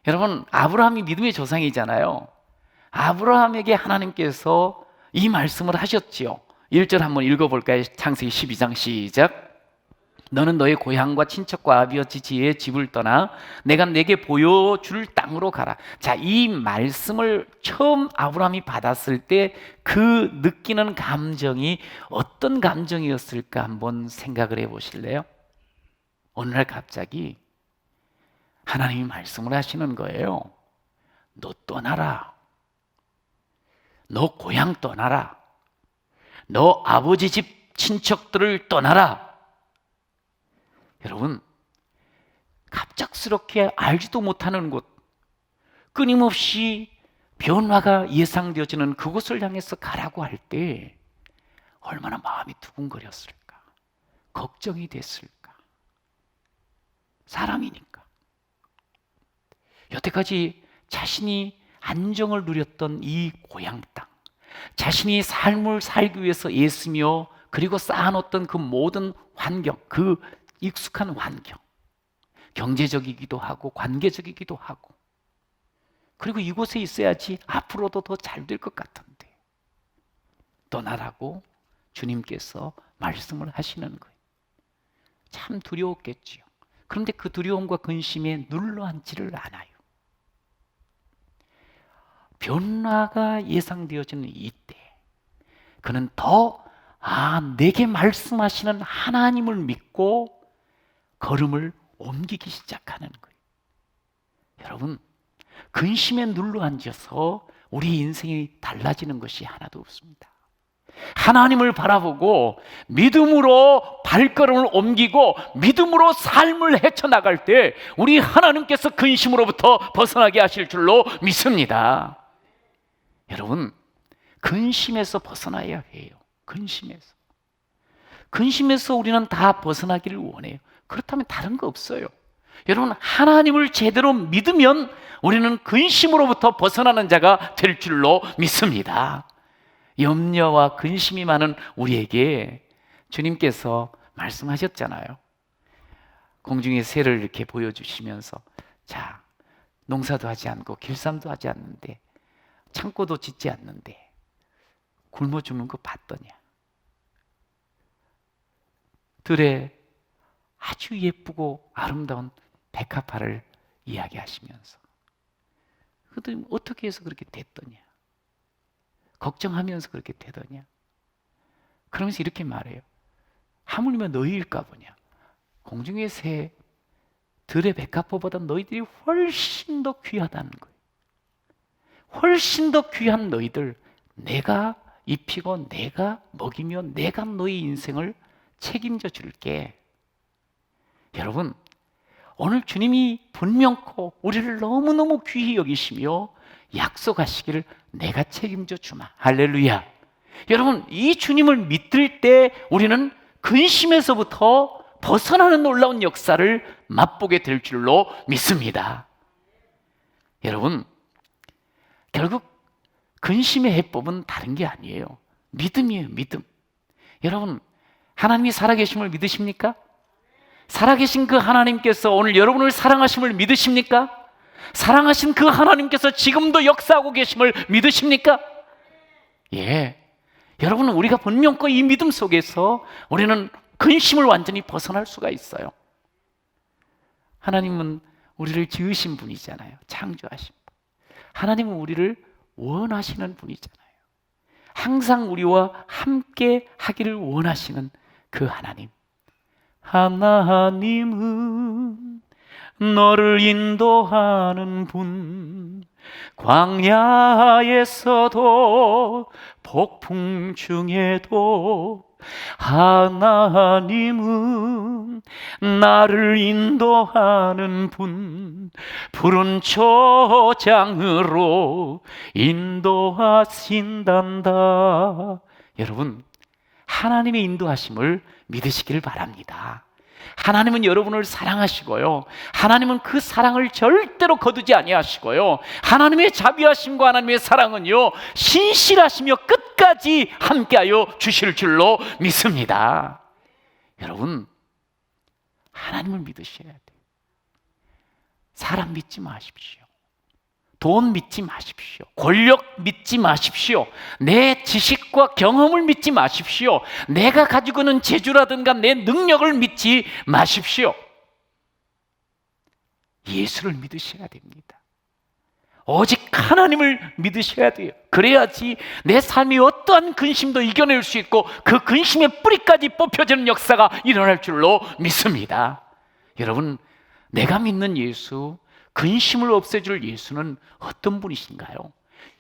여러분, 아브라함이 믿음의 조상이잖아요. 아브라함에게 하나님께서 이 말씀을 하셨지요. 1절 한번 읽어볼까요? 창세기 12장 시작. 너는 너의 고향과 친척과 아버지의 집을 떠나 내가 내게 보여줄 땅으로 가라. 자, 이 말씀을 처음 아브라함이 받았을 때 그 느끼는 감정이 어떤 감정이었을까 한번 생각을 해보실래요? 어느 날 갑자기 하나님이 말씀을 하시는 거예요. 너 떠나라. 너 고향 떠나라. 너 아버지 집 친척들을 떠나라. 여러분, 갑작스럽게 알지도 못하는 곳, 끊임없이 변화가 예상되어지는 그곳을 향해서 가라고 할 때 얼마나 마음이 두근거렸을까, 걱정이 됐을까. 사람이니까. 여태까지 자신이 안정을 누렸던 이 고향 땅, 자신이 삶을 살기 위해서 애쓰며 그리고 쌓아놓던 그 모든 환경, 그 익숙한 환경, 경제적이기도 하고 관계적이기도 하고, 그리고 이곳에 있어야지 앞으로도 더 잘 될 것 같은데 떠나라고 주님께서 말씀을 하시는 거예요. 참 두려웠겠지요. 그런데 그 두려움과 근심에 눌러앉지를 않아요. 변화가 예상되어지는 이때 그는 더 내게 말씀하시는 하나님을 믿고 걸음을 옮기기 시작하는 거예요. 여러분, 근심에 눌러앉아서 우리 인생이 달라지는 것이 하나도 없습니다. 하나님을 바라보고 믿음으로 발걸음을 옮기고 믿음으로 삶을 헤쳐나갈 때 우리 하나님께서 근심으로부터 벗어나게 하실 줄로 믿습니다. 여러분, 근심에서 벗어나야 해요. 근심에서. 근심에서 우리는 다 벗어나기를 원해요. 그렇다면 다른 거 없어요. 여러분, 하나님을 제대로 믿으면 우리는 근심으로부터 벗어나는 자가 될 줄로 믿습니다. 염려와 근심이 많은 우리에게 주님께서 말씀하셨잖아요. 공중의 새를 이렇게 보여주시면서, 자, 농사도 하지 않고 길쌈도 하지 않는데, 창고도 짓지 않는데 굶어 죽는 거 봤더냐? 들에 아주 예쁘고 아름다운 백합화를 이야기하시면서, 그들이 어떻게 해서 그렇게 됐더냐? 걱정하면서 그렇게 되더냐? 그러면서 이렇게 말해요. 하물며 너희일까 보냐? 공중의 새, 들의 백합화보다 너희들이 훨씬 더 귀하다는 거예요. 훨씬 더 귀한 너희들, 내가 입히고 내가 먹이며 내가 너희 인생을 책임져 줄게. 여러분, 오늘 주님이 분명코 우리를 너무너무 귀히 여기시며 약속하시기를 내가 책임져 주마. 할렐루야. 여러분, 이 주님을 믿을 때 우리는 근심에서부터 벗어나는 놀라운 역사를 맛보게 될 줄로 믿습니다. 여러분, 결국 근심의 해법은 다른 게 아니에요. 믿음이에요, 믿음. 여러분, 하나님이 살아계심을 믿으십니까? 살아계신 그 하나님께서 오늘 여러분을 사랑하심을 믿으십니까? 사랑하신 그 하나님께서 지금도 역사하고 계심을 믿으십니까? 예. 여러분, 우리가 분명코 이 믿음 속에서 우리는 근심을 완전히 벗어날 수가 있어요. 하나님은 우리를 지으신 분이잖아요. 창조하신 분. 하나님은 우리를 원하시는 분이잖아요. 항상 우리와 함께 하기를 원하시는 그 하나님. 하나님은 너를 인도하는 분, 광야에서도 폭풍 중에도 하나님은 나를 인도하는 분, 푸른 초장으로 인도하신단다. 여러분, 하나님의 인도하심을 믿으시길 바랍니다. 하나님은 여러분을 사랑하시고요, 하나님은 그 사랑을 절대로 거두지 아니하시고요, 하나님의 자비하심과 하나님의 사랑은요 신실하시며 끝까지 함께하여 주실 줄로 믿습니다. 여러분, 하나님을 믿으셔야 돼요. 사람 믿지 마십시오. 돈 믿지 마십시오. 권력 믿지 마십시오. 내 지식과 경험을 믿지 마십시오. 내가 가지고 있는 재주라든가 내 능력을 믿지 마십시오. 예수를 믿으셔야 됩니다. 오직 하나님을 믿으셔야 돼요. 그래야지 내 삶이 어떠한 근심도 이겨낼 수 있고 그 근심의 뿌리까지 뽑혀지는 역사가 일어날 줄로 믿습니다. 여러분, 내가 믿는 예수, 근심을 없애줄 예수는 어떤 분이신가요?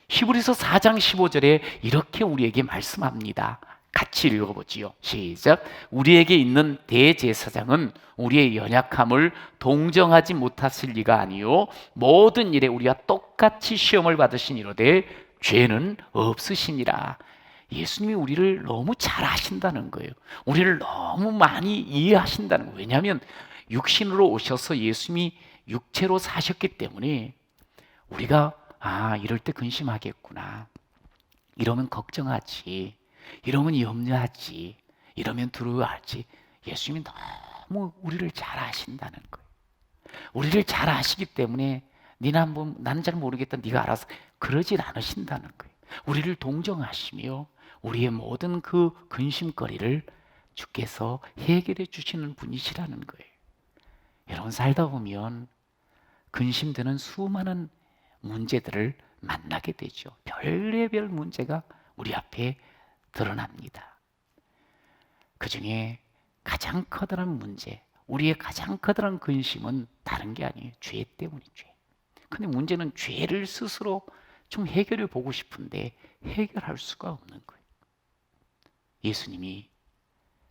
히브리서 4장 15절에 이렇게 우리에게 말씀합니다. 같이 읽어보지요. 시작. 우리에게 있는 대제사장은 우리의 연약함을 동정하지 못하실 리가 아니요 모든 일에 우리와 똑같이 시험을 받으신 이로되 죄는 없으시니라. 예수님이 우리를 너무 잘 아신다는 거예요. 우리를 너무 많이 이해하신다는 거예요. 왜냐하면 육신으로 오셔서 예수님이 육체로 사셨기 때문에 우리가 이럴 때 근심하겠구나, 이러면 걱정하지, 이러면 염려하지, 이러면 두려워하지, 예수님이 너무 우리를 잘 아신다는 거예요. 우리를 잘 아시기 때문에 나는 잘 모르겠다, 네가 알아서, 그러질 않으신다는 거예요. 우리를 동정하시며 우리의 모든 그 근심거리를 주께서 해결해 주시는 분이시라는 거예요. 여러분, 살다 보면 근심되는 수많은 문제들을 만나게 되죠. 별의별 문제가 우리 앞에 드러납니다. 그 중에 가장 커다란 문제, 우리의 가장 커다란 근심은 다른 게 아니에요. 죄 때문이죠. 죄. 근데 문제는 죄를 스스로 좀 해결해 보고 싶은데 해결할 수가 없는 거예요. 예수님이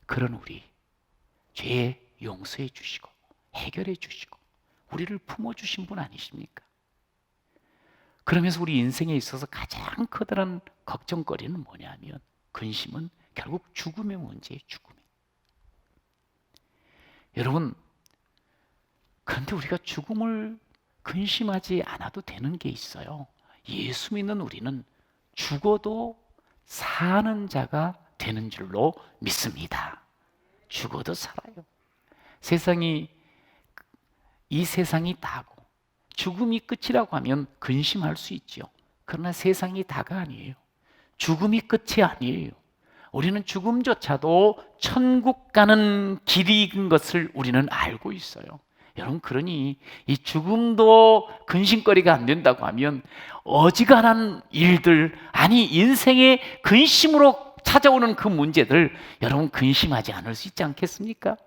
그런 우리 죄 용서해 주시고 해결해 주시고 우리를 품어주신 분 아니십니까? 그러면서 우리 인생에 있어서 가장 커다란 걱정거리는 뭐냐면, 근심은 결국 죽음의 문제예요. 죽음의. 여러분, 그런데 우리가 죽음을 근심하지 않아도 되는 게 있어요. 예수 믿는 우리는 죽어도 사는 자가 되는 줄로 믿습니다. 죽어도 살아요. 이 세상이 다고 죽음이 끝이라고 하면 근심할 수 있죠. 그러나 세상이 다가 아니에요. 죽음이 끝이 아니에요. 우리는 죽음조차도 천국 가는 길인 것을 우리는 알고 있어요. 여러분, 그러니 이 죽음도 근심거리가 안 된다고 하면 어지간한 일들, 아니 인생의 근심으로 찾아오는 그 문제들, 여러분 근심하지 않을 수 있지 않겠습니까?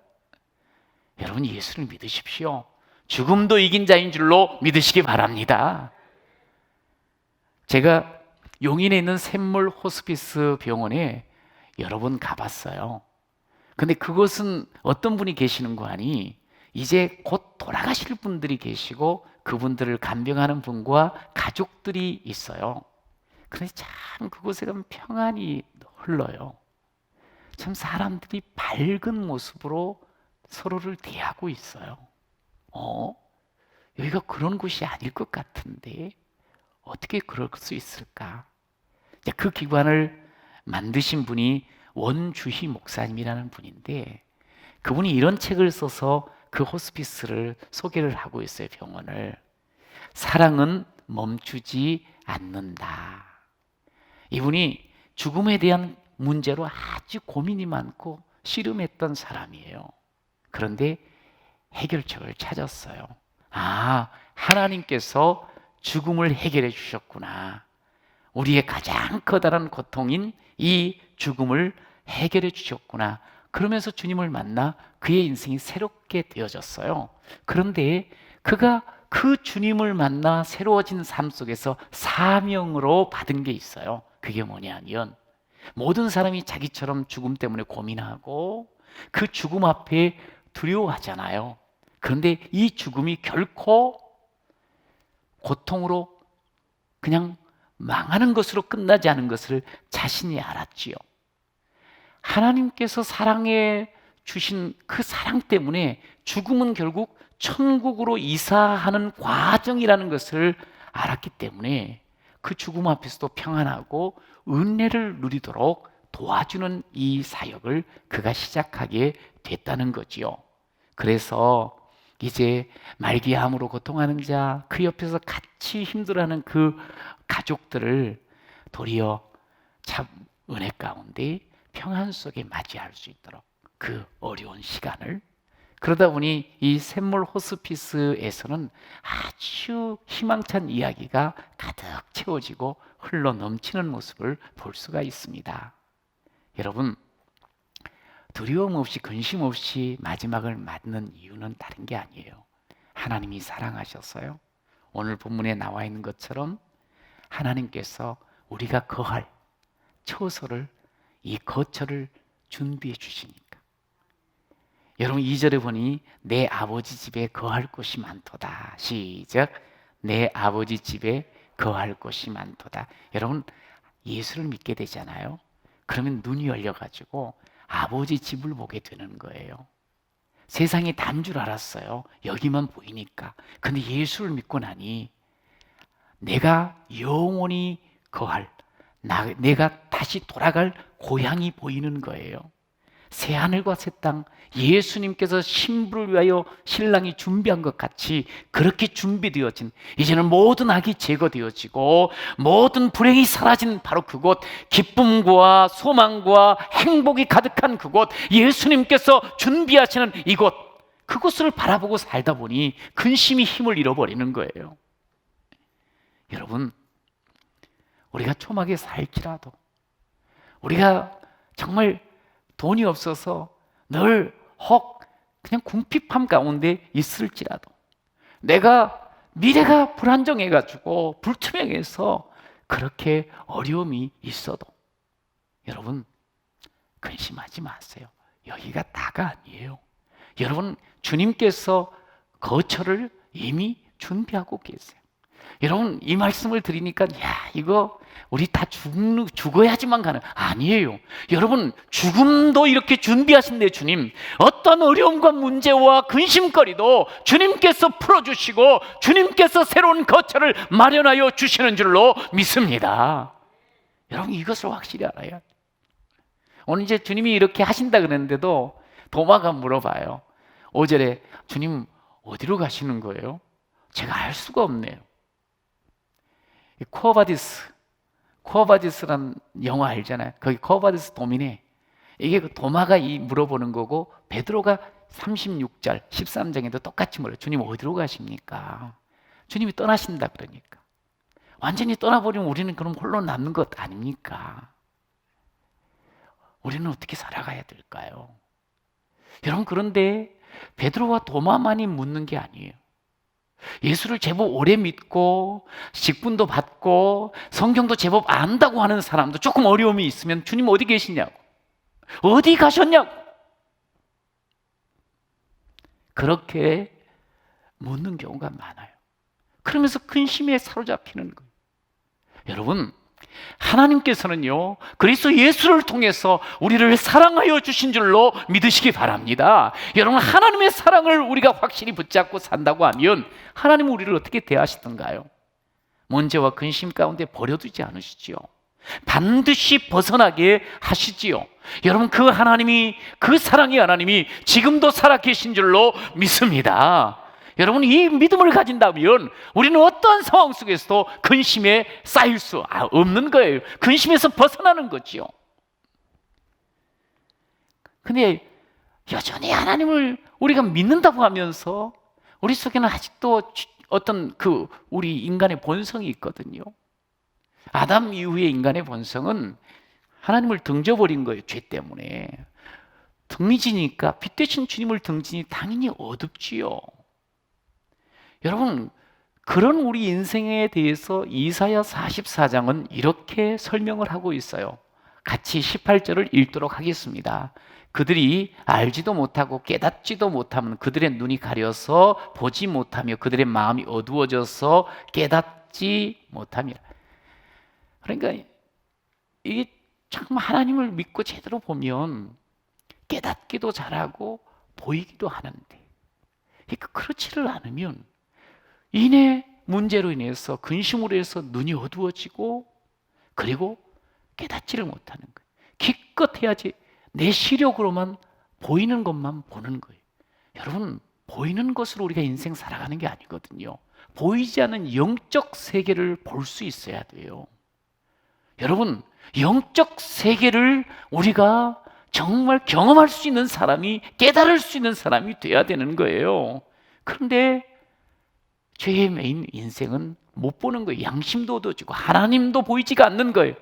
여러분, 예수를 믿으십시오. 죽음도 이긴 자인 줄로 믿으시기 바랍니다. 제가 용인에 있는 샘물 호스피스 병원에 여러 번 가봤어요. 근데 그곳은 어떤 분이 계시는 거 아니, 이제 곧 돌아가실 분들이 계시고 그분들을 간병하는 분과 가족들이 있어요. 그런데 참 그곳에 가면 평안이 흘러요. 참 사람들이 밝은 모습으로 서로를 대하고 있어요. 여기가 그런 곳이 아닐 것 같은데 어떻게 그럴 수 있을까? 그 기관을 만드신 분이 원주희 목사님이라는 분인데, 그분이 이런 책을 써서 그 호스피스를 소개를 하고 있어요. 병원을. 사랑은 멈추지 않는다. 이분이 죽음에 대한 문제로 아주 고민이 많고 씨름했던 사람이에요. 그런데 해결책을 찾았어요. 하나님께서 죽음을 해결해 주셨구나. 우리의 가장 커다란 고통인 이 죽음을 해결해 주셨구나. 그러면서 주님을 만나 그의 인생이 새롭게 되어졌어요. 그런데 그가 그 주님을 만나 새로워진 삶 속에서 사명으로 받은 게 있어요. 그게 뭐냐면, 모든 사람이 자기처럼 죽음 때문에 고민하고 그 죽음 앞에 두려워하잖아요. 그런데 이 죽음이 결코 고통으로 그냥 망하는 것으로 끝나지 않은 것을 자신이 알았지요. 하나님께서 사랑해 주신 그 사랑 때문에 죽음은 결국 천국으로 이사하는 과정이라는 것을 알았기 때문에 그 죽음 앞에서도 평안하고 은혜를 누리도록 도와주는 이 사역을 그가 시작하게 됐다는 거지요. 그래서 이제 말기암으로 고통하는 자, 그 옆에서 같이 힘들어하는 그 가족들을 도리어 참 은혜 가운데 평안 속에 맞이할 수 있도록 그 어려운 시간을, 그러다 보니 이 샘물 호스피스에서는 아주 희망찬 이야기가 가득 채워지고 흘러 넘치는 모습을 볼 수가 있습니다. 여러분, 두려움 없이 근심 없이 마지막을 맞는 이유는 다른 게 아니에요. 하나님이 사랑하셔서요. 오늘 본문에 나와 있는 것처럼 하나님께서 우리가 거할 처소를, 이 거처를 준비해 주시니까. 여러분, 2절에 보니 내 아버지 집에 거할 곳이 많도다. 시작. 내 아버지 집에 거할 곳이 많도다. 여러분, 예수를 믿게 되잖아요. 그러면 눈이 열려가지고 아버지 집을 보게 되는 거예요. 세상이 단 줄 알았어요. 여기만 보이니까. 근데 예수를 믿고 나니 내가 영원히 거할, 내가 다시 돌아갈 고향이 보이는 거예요. 새 하늘과 새 땅, 예수님께서 신부를 위하여 신랑이 준비한 것 같이 그렇게 준비되어진, 이제는 모든 악이 제거되어지고 모든 불행이 사라진 바로 그곳, 기쁨과 소망과 행복이 가득한 그곳, 예수님께서 준비하시는 이곳, 그곳을 바라보고 살다 보니 근심이 힘을 잃어버리는 거예요. 여러분, 우리가 초막에 살지라도, 우리가 정말 돈이 없어서 늘 그냥 궁핍함 가운데 있을지라도, 내가 미래가 불안정해가지고 불투명해서 그렇게 어려움이 있어도 여러분 근심하지 마세요. 여기가 다가 아니에요. 여러분, 주님께서 거처를 이미 준비하고 계세요. 여러분 이 말씀을 드리니까 야 이거 우리 다 죽어야지만 가는 아니에요. 여러분 죽음도 이렇게 준비하신대 주님. 어떤 어려움과 문제와 근심거리도 주님께서 풀어주시고 주님께서 새로운 거처를 마련하여 주시는 줄로 믿습니다. 여러분 이것을 확실히 알아야 돼요. 오늘 이제 주님이 이렇게 하신다 그랬는데도 도마가 물어봐요. 5절에 주님 어디로 가시는 거예요? 제가 알 수가 없네요. 코어바디스란 영화 알잖아요. 거기 코어바디스 도민에 이게 그 도마가 물어보는 거고 베드로가 36절 13장에도 똑같이 물어요. 주님 어디로 가십니까? 주님이 떠나신다 그러니까. 완전히 떠나버리면 우리는 그럼 홀로 남는 것 아닙니까? 우리는 어떻게 살아가야 될까요? 여러분 그런데 베드로와 도마만이 묻는 게 아니에요. 예수를 제법 오래 믿고 직분도 받고 성경도 제법 안다고 하는 사람도 조금 어려움이 있으면 주님 어디 계시냐고, 어디 가셨냐고 그렇게 묻는 경우가 많아요. 그러면서 근심에 사로잡히는 거예요. 여러분 하나님께서는요 그리스도 예수를 통해서 우리를 사랑하여 주신 줄로 믿으시기 바랍니다. 여러분 하나님의 사랑을 우리가 확실히 붙잡고 산다고 하면 하나님은 우리를 어떻게 대하시던가요? 문제와 근심 가운데 버려두지 않으시지요. 반드시 벗어나게 하시지요. 여러분 그 하나님이, 그 사랑의 하나님이 지금도 살아계신 줄로 믿습니다. 여러분 이 믿음을 가진다면 우리는 어떤 상황 속에서도 근심에 쌓일 수 없는 거예요. 근심에서 벗어나는 거지요. 근데 여전히 하나님을 우리가 믿는다고 하면서 우리 속에는 아직도 어떤 우리 인간의 본성이 있거든요. 아담 이후의 인간의 본성은 하나님을 등져버린 거예요. 죄 때문에. 등지니까 빛 대신 주님을 등지니 당연히 어둡지요. 여러분 그런 우리 인생에 대해서 이사야 44장은 이렇게 설명을 하고 있어요. 같이 18절을 읽도록 하겠습니다. 그들이 알지도 못하고 깨닫지도 못하면 그들의 눈이 가려서 보지 못하며 그들의 마음이 어두워져서 깨닫지 못하며. 그러니까 이게 참 하나님을 믿고 제대로 보면 깨닫기도 잘하고 보이기도 하는데 그렇지를 않으면 문제로 인해서 근심으로 해서 눈이 어두워지고 그리고 깨닫지를 못하는 거예요. 기껏 해야지 내 시력으로만 보이는 것만 보는 거예요. 여러분 보이는 것으로 우리가 인생 살아가는 게 아니거든요. 보이지 않는 영적 세계를 볼 수 있어야 돼요. 여러분 영적 세계를 우리가 정말 경험할 수 있는 사람이, 깨달을 수 있는 사람이 돼야 되는 거예요. 그런데 죄의 메인 인생은 못 보는 거예요. 양심도 어두워지고 하나님도 보이지가 않는 거예요.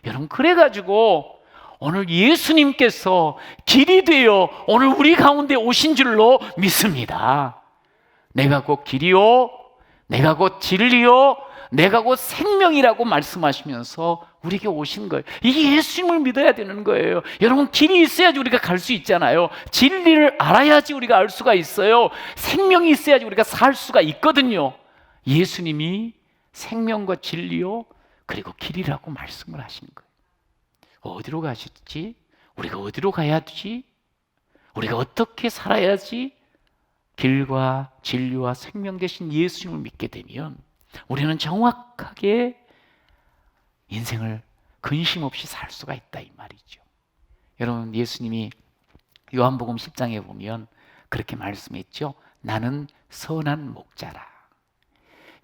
여러분 그래가지고 오늘 예수님께서 길이 되어 오늘 우리 가운데 오신 줄로 믿습니다. 내가 곧 길이요, 내가 곧 진리요, 내가 곧 생명이라고 말씀하시면서 우리에게 오신 거예요. 이게 예수님을 믿어야 되는 거예요. 여러분 길이 있어야지 우리가 갈 수 있잖아요. 진리를 알아야지 우리가 알 수가 있어요. 생명이 있어야지 우리가 살 수가 있거든요. 예수님이 생명과 진리요 그리고 길이라고 말씀을 하신 거예요. 어디로 가실지, 우리가 어디로 가야 되지, 우리가 어떻게 살아야지 길과 진리와 생명 되신 예수님을 믿게 되면 우리는 정확하게 인생을 근심 없이 살 수가 있다 이 말이죠. 여러분 예수님이 요한복음 10장에 보면 그렇게 말씀했죠. 나는 선한 목자라.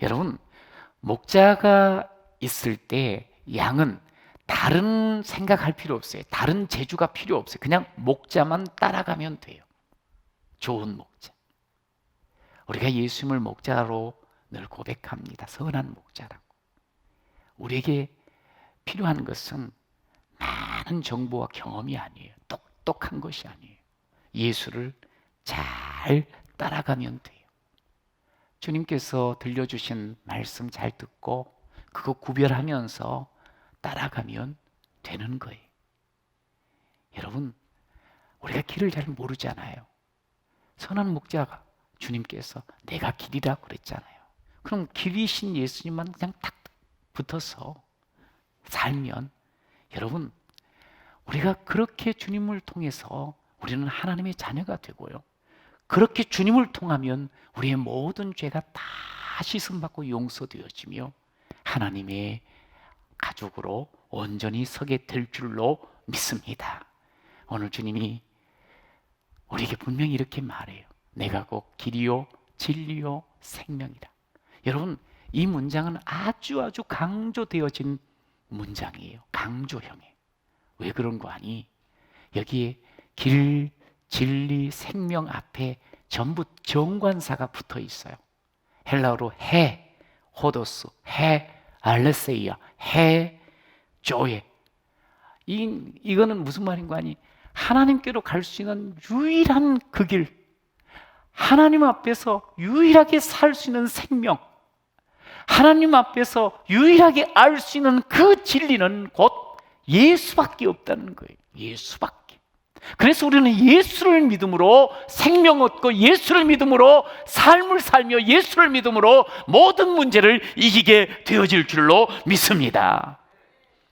여러분 목자가 있을 때 양은 다른 생각할 필요 없어요. 다른 재주가 필요 없어요. 그냥 목자만 따라가면 돼요. 좋은 목자. 우리가 예수님을 목자로 늘 고백합니다. 선한 목자라고. 우리에게 필요한 것은 많은 정보와 경험이 아니에요. 똑똑한 것이 아니에요. 예수를 잘 따라가면 돼요. 주님께서 들려주신 말씀 잘 듣고 그거 구별하면서 따라가면 되는 거예요. 여러분 우리가 길을 잘 모르잖아요. 선한 목자가 주님께서 내가 길이라고 그랬잖아요. 그럼 길이신 예수님만 그냥 딱 붙어서 살면, 여러분, 우리가 그렇게 주님을 통해서 우리는 하나님의 자녀가 되고요, 그렇게 주님을 통하면 우리의 모든 죄가 다 씻음받고 용서되어지며 하나님의 가족으로 온전히 서게 될 줄로 믿습니다. 오늘 주님이 우리에게 분명히 이렇게 말해요. 내가 곧 길이요 진리요 생명이라. 여러분, 이 문장은 아주 강조되어진 문장이에요. 강조형이에요. 왜 그런 거 아니? 여기에 길, 진리, 생명 앞에 전부 정관사가 붙어 있어요. 헬라어로 해, 호도스, 해, 알레세이아, 해, 조에. 이거는 무슨 말인 거 아니? 하나님께로 갈 수 있는 유일한 그 길, 하나님 앞에서 유일하게 살 수 있는 생명, 하나님 앞에서 유일하게 알 수 있는 그 진리는 곧 예수밖에 없다는 거예요. 예수밖에. 그래서 우리는 예수를 믿음으로 생명 얻고, 예수를 믿음으로 삶을 살며, 예수를 믿음으로 모든 문제를 이기게 되어질 줄로 믿습니다.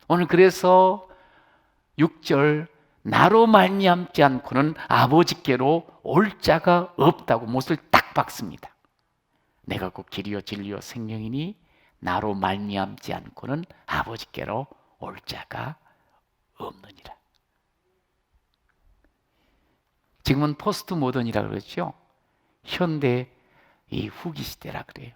오늘 그래서 6절, 나로 말미암지 않고는 아버지께로 올 자가 없다고 못을 딱 박습니다. 내가 곧 길이요 진리요 생명이니 나로 말미암지 않고는 아버지께로 올 자가 없느니라. 지금은 포스트 모던이라 그러죠. 현대 이 후기 시대라 그래요.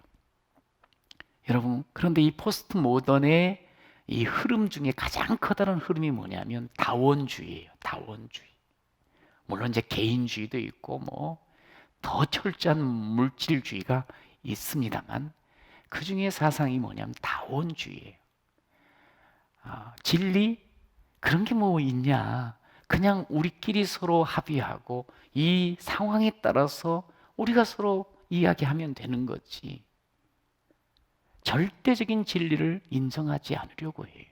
여러분, 그런데 이 포스트 모던의 이 흐름 중에 가장 커다란 흐름이 뭐냐면 다원주의예요. 다원주의. 물론 이제 개인주의도 있고 뭐 더 철저한 물질주의가 있습니다만, 그 중에 사상이 뭐냐면 다원주의예요. 진리 그런 게 뭐 있냐? 그냥 우리끼리 서로 합의하고 이 상황에 따라서 우리가 서로 이야기하면 되는 거지. 절대적인 진리를 인정하지 않으려고 해요.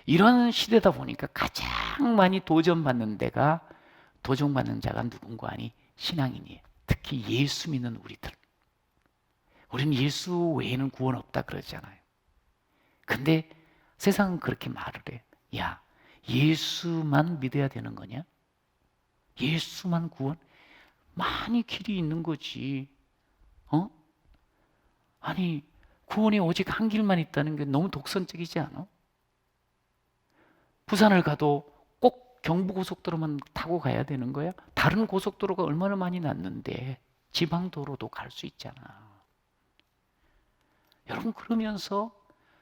이런 시대다 보니까 가장 많이 도전받는 자가 누군가 아니? 신앙인이에요. 특히 예수 믿는 우리들. 우리는 예수 외에는 구원 없다 그러잖아요. 근데 세상은 그렇게 말을 해. 야, 예수만 믿어야 되는 거냐? 예수만 구원? 많이 길이 있는 거지. 아니, 구원이 오직 한 길만 있다는 게 너무 독선적이지 않아? 부산을 가도 꼭 경부고속도로만 타고 가야 되는 거야? 다른 고속도로가 얼마나 많이 났는데 지방도로도 갈 수 있잖아. 여러분, 그러면서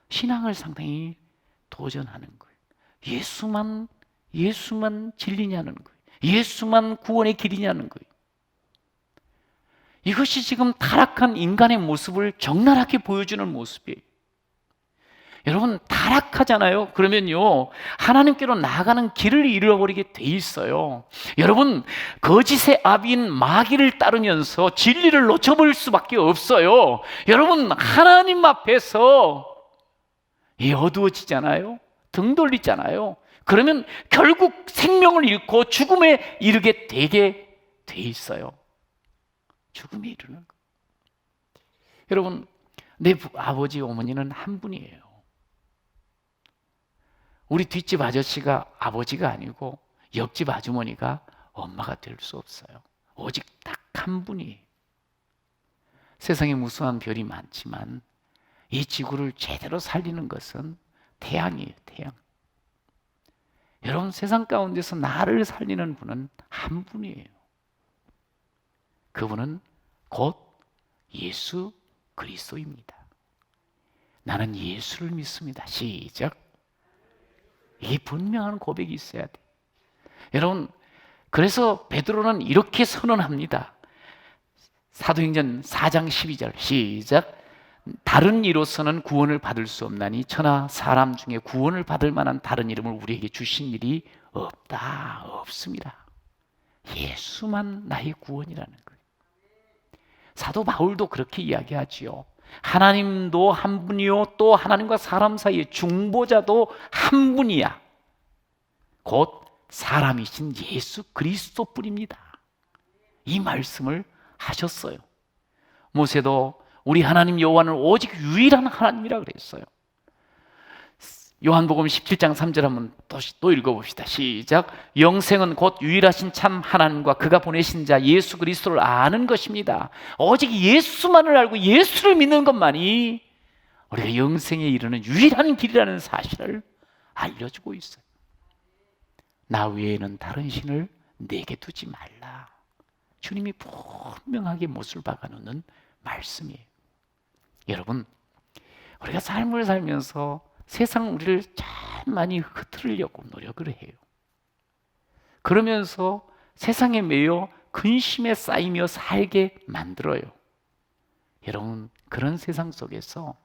신앙을 상당히 도전하는 거예요. 예수만 진리냐는 거예요. 예수만 구원의 길이냐는 거예요. 이것이 지금 타락한 인간의 모습을 적나라하게 보여주는 모습이에요. 여러분, 타락하잖아요. 그러면요, 하나님께로 나아가는 길을 잃어버리게 돼 있어요. 여러분, 거짓의 아비인 마귀를 따르면서 진리를 놓쳐버릴 수밖에 없어요. 여러분, 하나님 앞에서 어두워지잖아요. 등 돌리잖아요. 그러면 결국 생명을 잃고 죽음에 이르게 되게 돼 있어요. 죽음에 이르는 거. 여러분, 내 아버지 어머니는 한 분이에요. 우리 뒷집 아저씨가 아버지가 아니고 옆집 아주머니가 엄마가 될 수 없어요. 오직 딱 한 분이에요. 세상에 무수한 별이 많지만 이 지구를 제대로 살리는 것은 태양이에요. 태양. 여러분, 세상 가운데서 나를 살리는 분은 한 분이에요. 그분은 곧 예수 그리스도입니다. 나는 예수를 믿습니다. 시작. 이 분명한 고백이 있어야 돼. 여러분, 그래서 베드로는 이렇게 선언합니다. 사도행전 4장 12절 시작. 다른 이로서는 구원을 받을 수 없나니 천하 사람 중에 구원을 받을 만한 다른 이름을 우리에게 주신 일이 없습니다. 예수만 나의 구원이라는 거예요. 사도 바울도 그렇게 이야기하지요. 하나님도 한 분이요, 또 하나님과 사람 사이의 중보자도 한 분이야. 곧 사람이신 예수 그리스도뿐입니다. 이 말씀을 하셨어요. 모세도 우리 하나님 여호와는 오직 유일한 하나님이라 그랬어요. 요한복음 17장 3절 한번 또 읽어봅시다. 시작. 영생은 곧 유일하신 참 하나님과 그가 보내신 자 예수 그리스도를 아는 것입니다. 오직 예수만을 알고 예수를 믿는 것만이 우리가 영생에 이르는 유일한 길이라는 사실을 알려주고 있어요. 나 외에는 다른 신을 내게 두지 말라. 주님이 분명하게 못을 박아놓는 말씀이에요. 여러분, 우리가 삶을 살면서 세상 우리를 참 많이 흐트리려고 노력을 해요. 그러면서 세상에 매여 근심에 쌓이며 살게 만들어요. 여러분, 그런 세상 속에서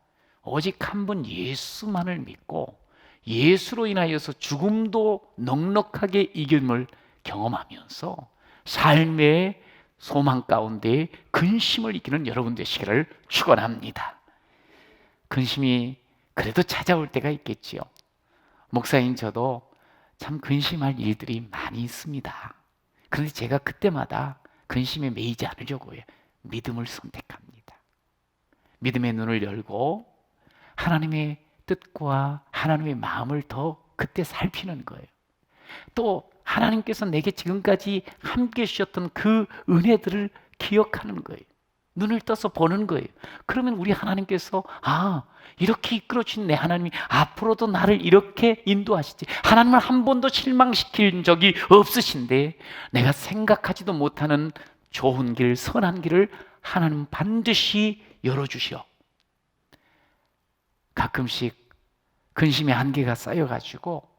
오직 한 분 예수만을 믿고 예수로 인하여서 죽음도 넉넉하게 이김을 경험하면서 삶의 소망 가운데 근심을 이기는 여러분 되시기를 축원합니다. 근심이 그래도 찾아올 때가 있겠지요. 목사인 저도 참 근심할 일들이 많이 있습니다. 그런데 제가 그때마다 근심에 매이지 않으려고 해요. 믿음을 선택합니다. 믿음의 눈을 열고 하나님의 뜻과 하나님의 마음을 더 그때 살피는 거예요. 또 하나님께서 내게 지금까지 함께 해주셨던 그 은혜들을 기억하는 거예요. 눈을 떠서 보는 거예요. 그러면 우리 하나님께서 이렇게 이끌어주신 내 하나님이 앞으로도 나를 이렇게 인도하시지. 하나님을 한 번도 실망시킨 적이 없으신데 내가 생각하지도 못하는 좋은 길, 선한 길을 하나님 반드시 열어주시오. 가끔씩 근심의 한계가 쌓여가지고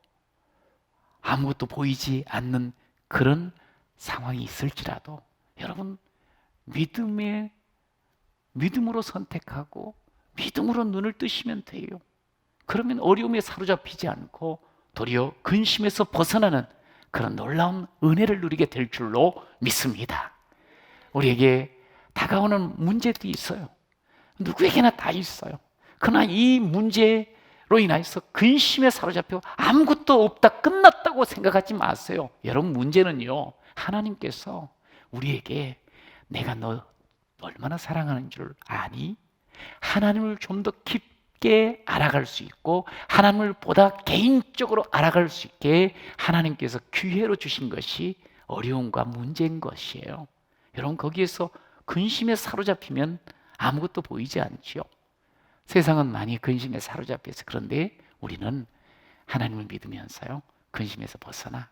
아무것도 보이지 않는 그런 상황이 있을지라도 여러분 믿음으로 선택하고 믿음으로 눈을 뜨시면 돼요. 그러면 어려움에 사로잡히지 않고 도리어 근심에서 벗어나는 그런 놀라운 은혜를 누리게 될 줄로 믿습니다. 우리에게 다가오는 문제도 있어요. 누구에게나 다 있어요. 그러나 이 문제로 인해서 근심에 사로잡혀 아무것도 없다, 끝났다고 생각하지 마세요. 여러분, 문제는요, 하나님께서 우리에게 내가 너 얼마나 사랑하는 줄 아니? 하나님을 좀 더 깊게 알아갈 수 있고 하나님을 보다 개인적으로 알아갈 수 있게 하나님께서 기회로 주신 것이 어려움과 문제인 것이에요. 여러분, 거기에서 근심에 사로잡히면 아무것도 보이지 않지요. 세상은 많이 근심에 사로잡혀서 그런데 우리는 하나님을 믿으면서요, 근심에서 벗어나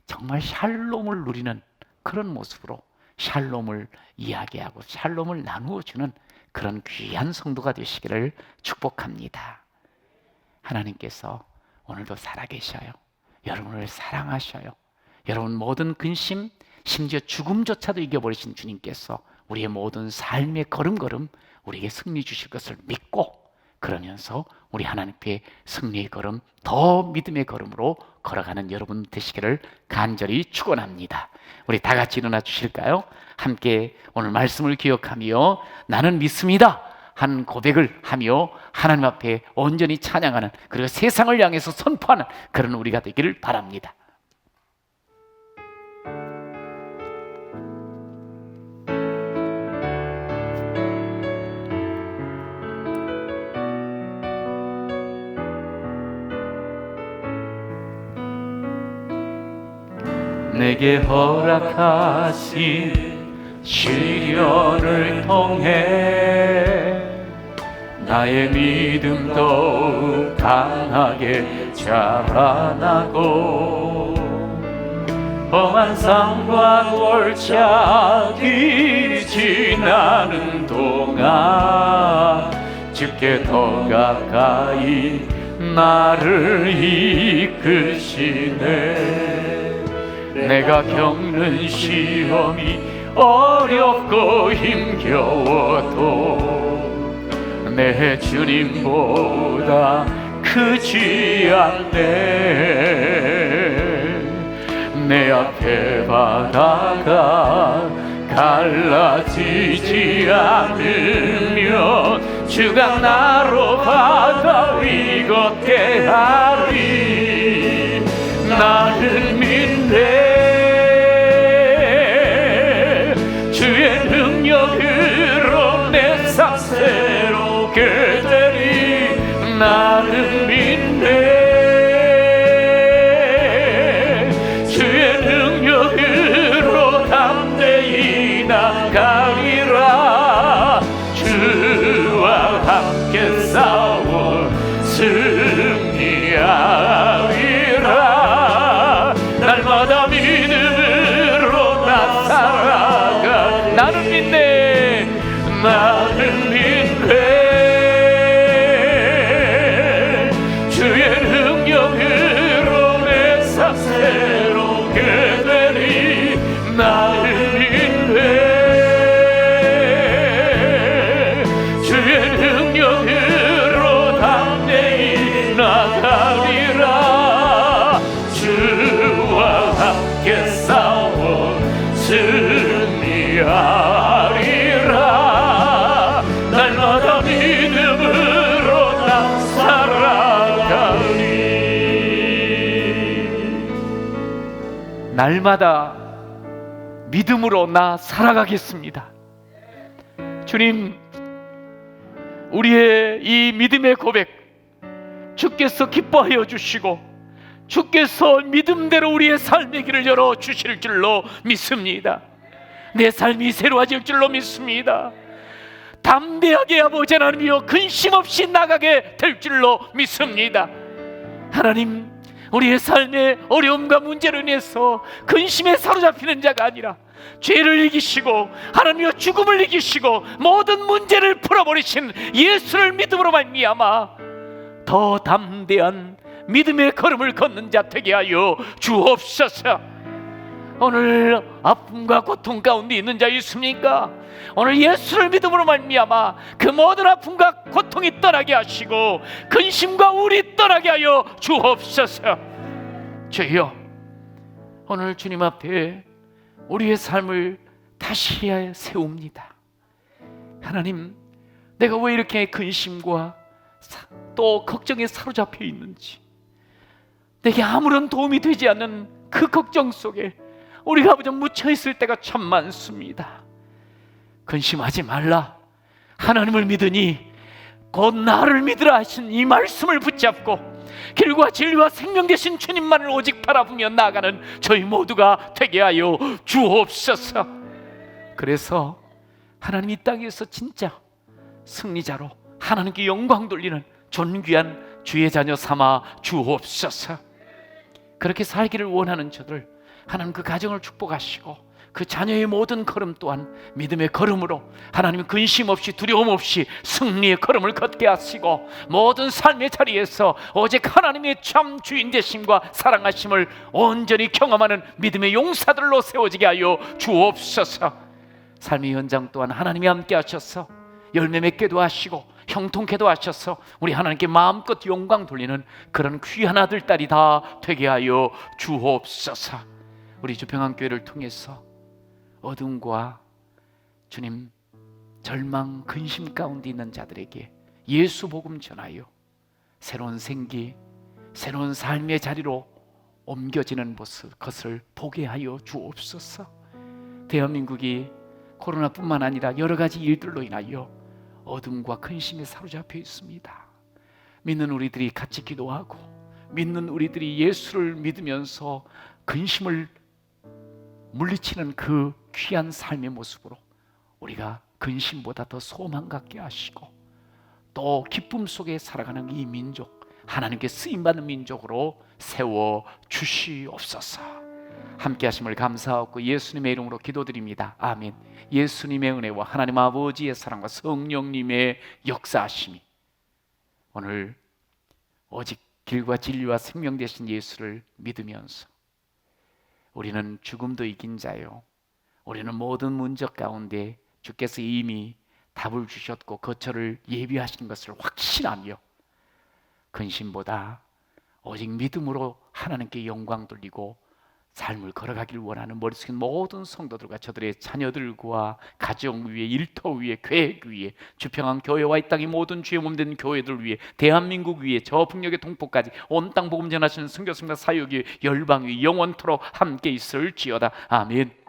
정말 샬롬을 누리는 그런 모습으로 샬롬을 이야기하고 샬롬을 나누어주는 그런 귀한 성도가 되시기를 축복합니다. 하나님께서 오늘도 살아계셔요. 여러분을 사랑하셔요. 여러분 모든 근심, 심지어 죽음조차도 이겨버리신 주님께서 우리의 모든 삶의 걸음걸음 우리에게 승리 주실 것을 믿고, 그러면서 우리 하나님께 승리의 걸음, 더 믿음의 걸음으로 걸어가는 여러분 되시기를 간절히 축원합니다. 우리 다 같이 일어나 주실까요? 함께 오늘 말씀을 기억하며 나는 믿습니다 한 고백을 하며 하나님 앞에 온전히 찬양하는, 그리고 세상을 향해서 선포하는 그런 우리가 되기를 바랍니다. 내게 허락하신 시련을 통해 나의 믿음 더욱 강하게 자라나고 험한 산과 골짜기 지나는 동안 주께 더 가까이 나를 이끄시네. 내가 겪는 시험이 어렵고 힘겨워도 내 주님보다 크지 않네. 내 앞에 바다가 갈라지지 않으면 주가 나로 바다 위 걷게 하리. 나는 믿네. 주의 능력으로 내 삶 나가리라. 주와 함께 싸워 승리하리라. 날마다 믿음으로 나 살아가. 나는 믿네, 나는 믿네. 주의 능력으로 내 삶 새롭게 되리. 나는 믿네. 주의 능력으로 담대히 나가리라. 주와 함께 싸워 승리하리라. 날마다 믿음으로 나 살아가리. 날마다 믿음으로 나 살아가겠습니다. 주님, 우리의 이 믿음의 고백 주께서 기뻐하여 주시고 주께서 믿음대로 우리의 삶의 길을 열어 주실 줄로 믿습니다. 내 삶이 새로워질 줄로 믿습니다. 담대하게 아버지 하나님이여 근심 없이 나가게 될 줄로 믿습니다. 하나님, 우리의 삶의 어려움과 문제로 인해서 근심에 사로잡히는 자가 아니라 죄를 이기시고 하나님이여 죽음을 이기시고 모든 문제를 풀어버리신 예수를 믿음으로 말미암아 더 담대한 믿음의 걸음을 걷는 자 되게 하여 주옵소서. 오늘 아픔과 고통 가운데 있는 자 있습니까? 오늘 예수를 믿음으로 말미암아 그 모든 아픔과 고통이 떠나게 하시고 근심과 우울이 떠나게 하여 주옵소서. 주여, 오늘 주님 앞에 우리의 삶을 다시 세웁니다. 하나님, 내가 왜 이렇게 근심과 또 걱정에 사로잡혀 있는지, 내게 아무런 도움이 되지 않는 그 걱정 속에 우리가 아버지 묻혀 있을 때가 참 많습니다. 근심하지 말라. 하나님을 믿으니 곧 나를 믿으라 하신 이 말씀을 붙잡고 길과 진리와 생명 되신 주님만을 오직 바라보며 나아가는 저희 모두가 되게 하여 주옵소서. 그래서 하나님 이 땅에서 진짜 승리자로 하나님께 영광 돌리는 존귀한 주의 자녀 삼아 주옵소서. 그렇게 살기를 원하는 저들 하나님 그 가정을 축복하시고 그 자녀의 모든 걸음 또한 믿음의 걸음으로 하나님 근심 없이 두려움 없이 승리의 걸음을 걷게 하시고 모든 삶의 자리에서 오직 하나님의 참 주인 되심과 사랑하심을 온전히 경험하는 믿음의 용사들로 세워지게 하여 주옵소서. 삶의 현장 또한 하나님이 함께 하셔서 열매 맺게도 하시고 형통케도 하셔서 우리 하나님께 마음껏 영광 돌리는 그런 귀한 아들 딸이 다 되게 하여 주옵소서. 우리 주평안교회를 통해서 어둠과 주님 절망 근심 가운데 있는 자들에게 예수 복음 전하여 새로운 생기, 새로운 삶의 자리로 옮겨지는 것을 보게 하여 주옵소서. 대한민국이 코로나뿐만 아니라 여러 가지 일들로 인하여 어둠과 근심에 사로잡혀 있습니다. 믿는 우리들이 같이 기도하고 믿는 우리들이 예수를 믿으면서 근심을 물리치는 그 귀한 삶의 모습으로 우리가 근심보다 더 소망 갖게 하시고 또 기쁨 속에 살아가는 이 민족, 하나님께 쓰임받는 민족으로 세워 주시옵소서. 함께 하심을 감사하고 예수님의 이름으로 기도드립니다. 아멘. 예수님의 은혜와 하나님 아버지의 사랑과 성령님의 역사하심이 오늘 오직 길과 진리와 생명 되신 예수를 믿으면서 우리는 죽음도 이긴 자요, 우리는 모든 문제 가운데 주께서 이미 답을 주셨고 거처를 예비하신 것을 확신하며 근심보다 오직 믿음으로 하나님께 영광 돌리고 삶을 걸어가길 원하는 머릿속에 모든 성도들과 저들의 자녀들과 가정 위에, 일터 위에, 계획 위에, 주평안 교회와 이 땅의 모든 주의 몸된 교회들 위에, 대한민국 위에, 저 북녘의 동포까지 온 땅 복음 전하시는 선교사님과 사역이 열방 위 영원토록 함께 있을지어다. 아멘.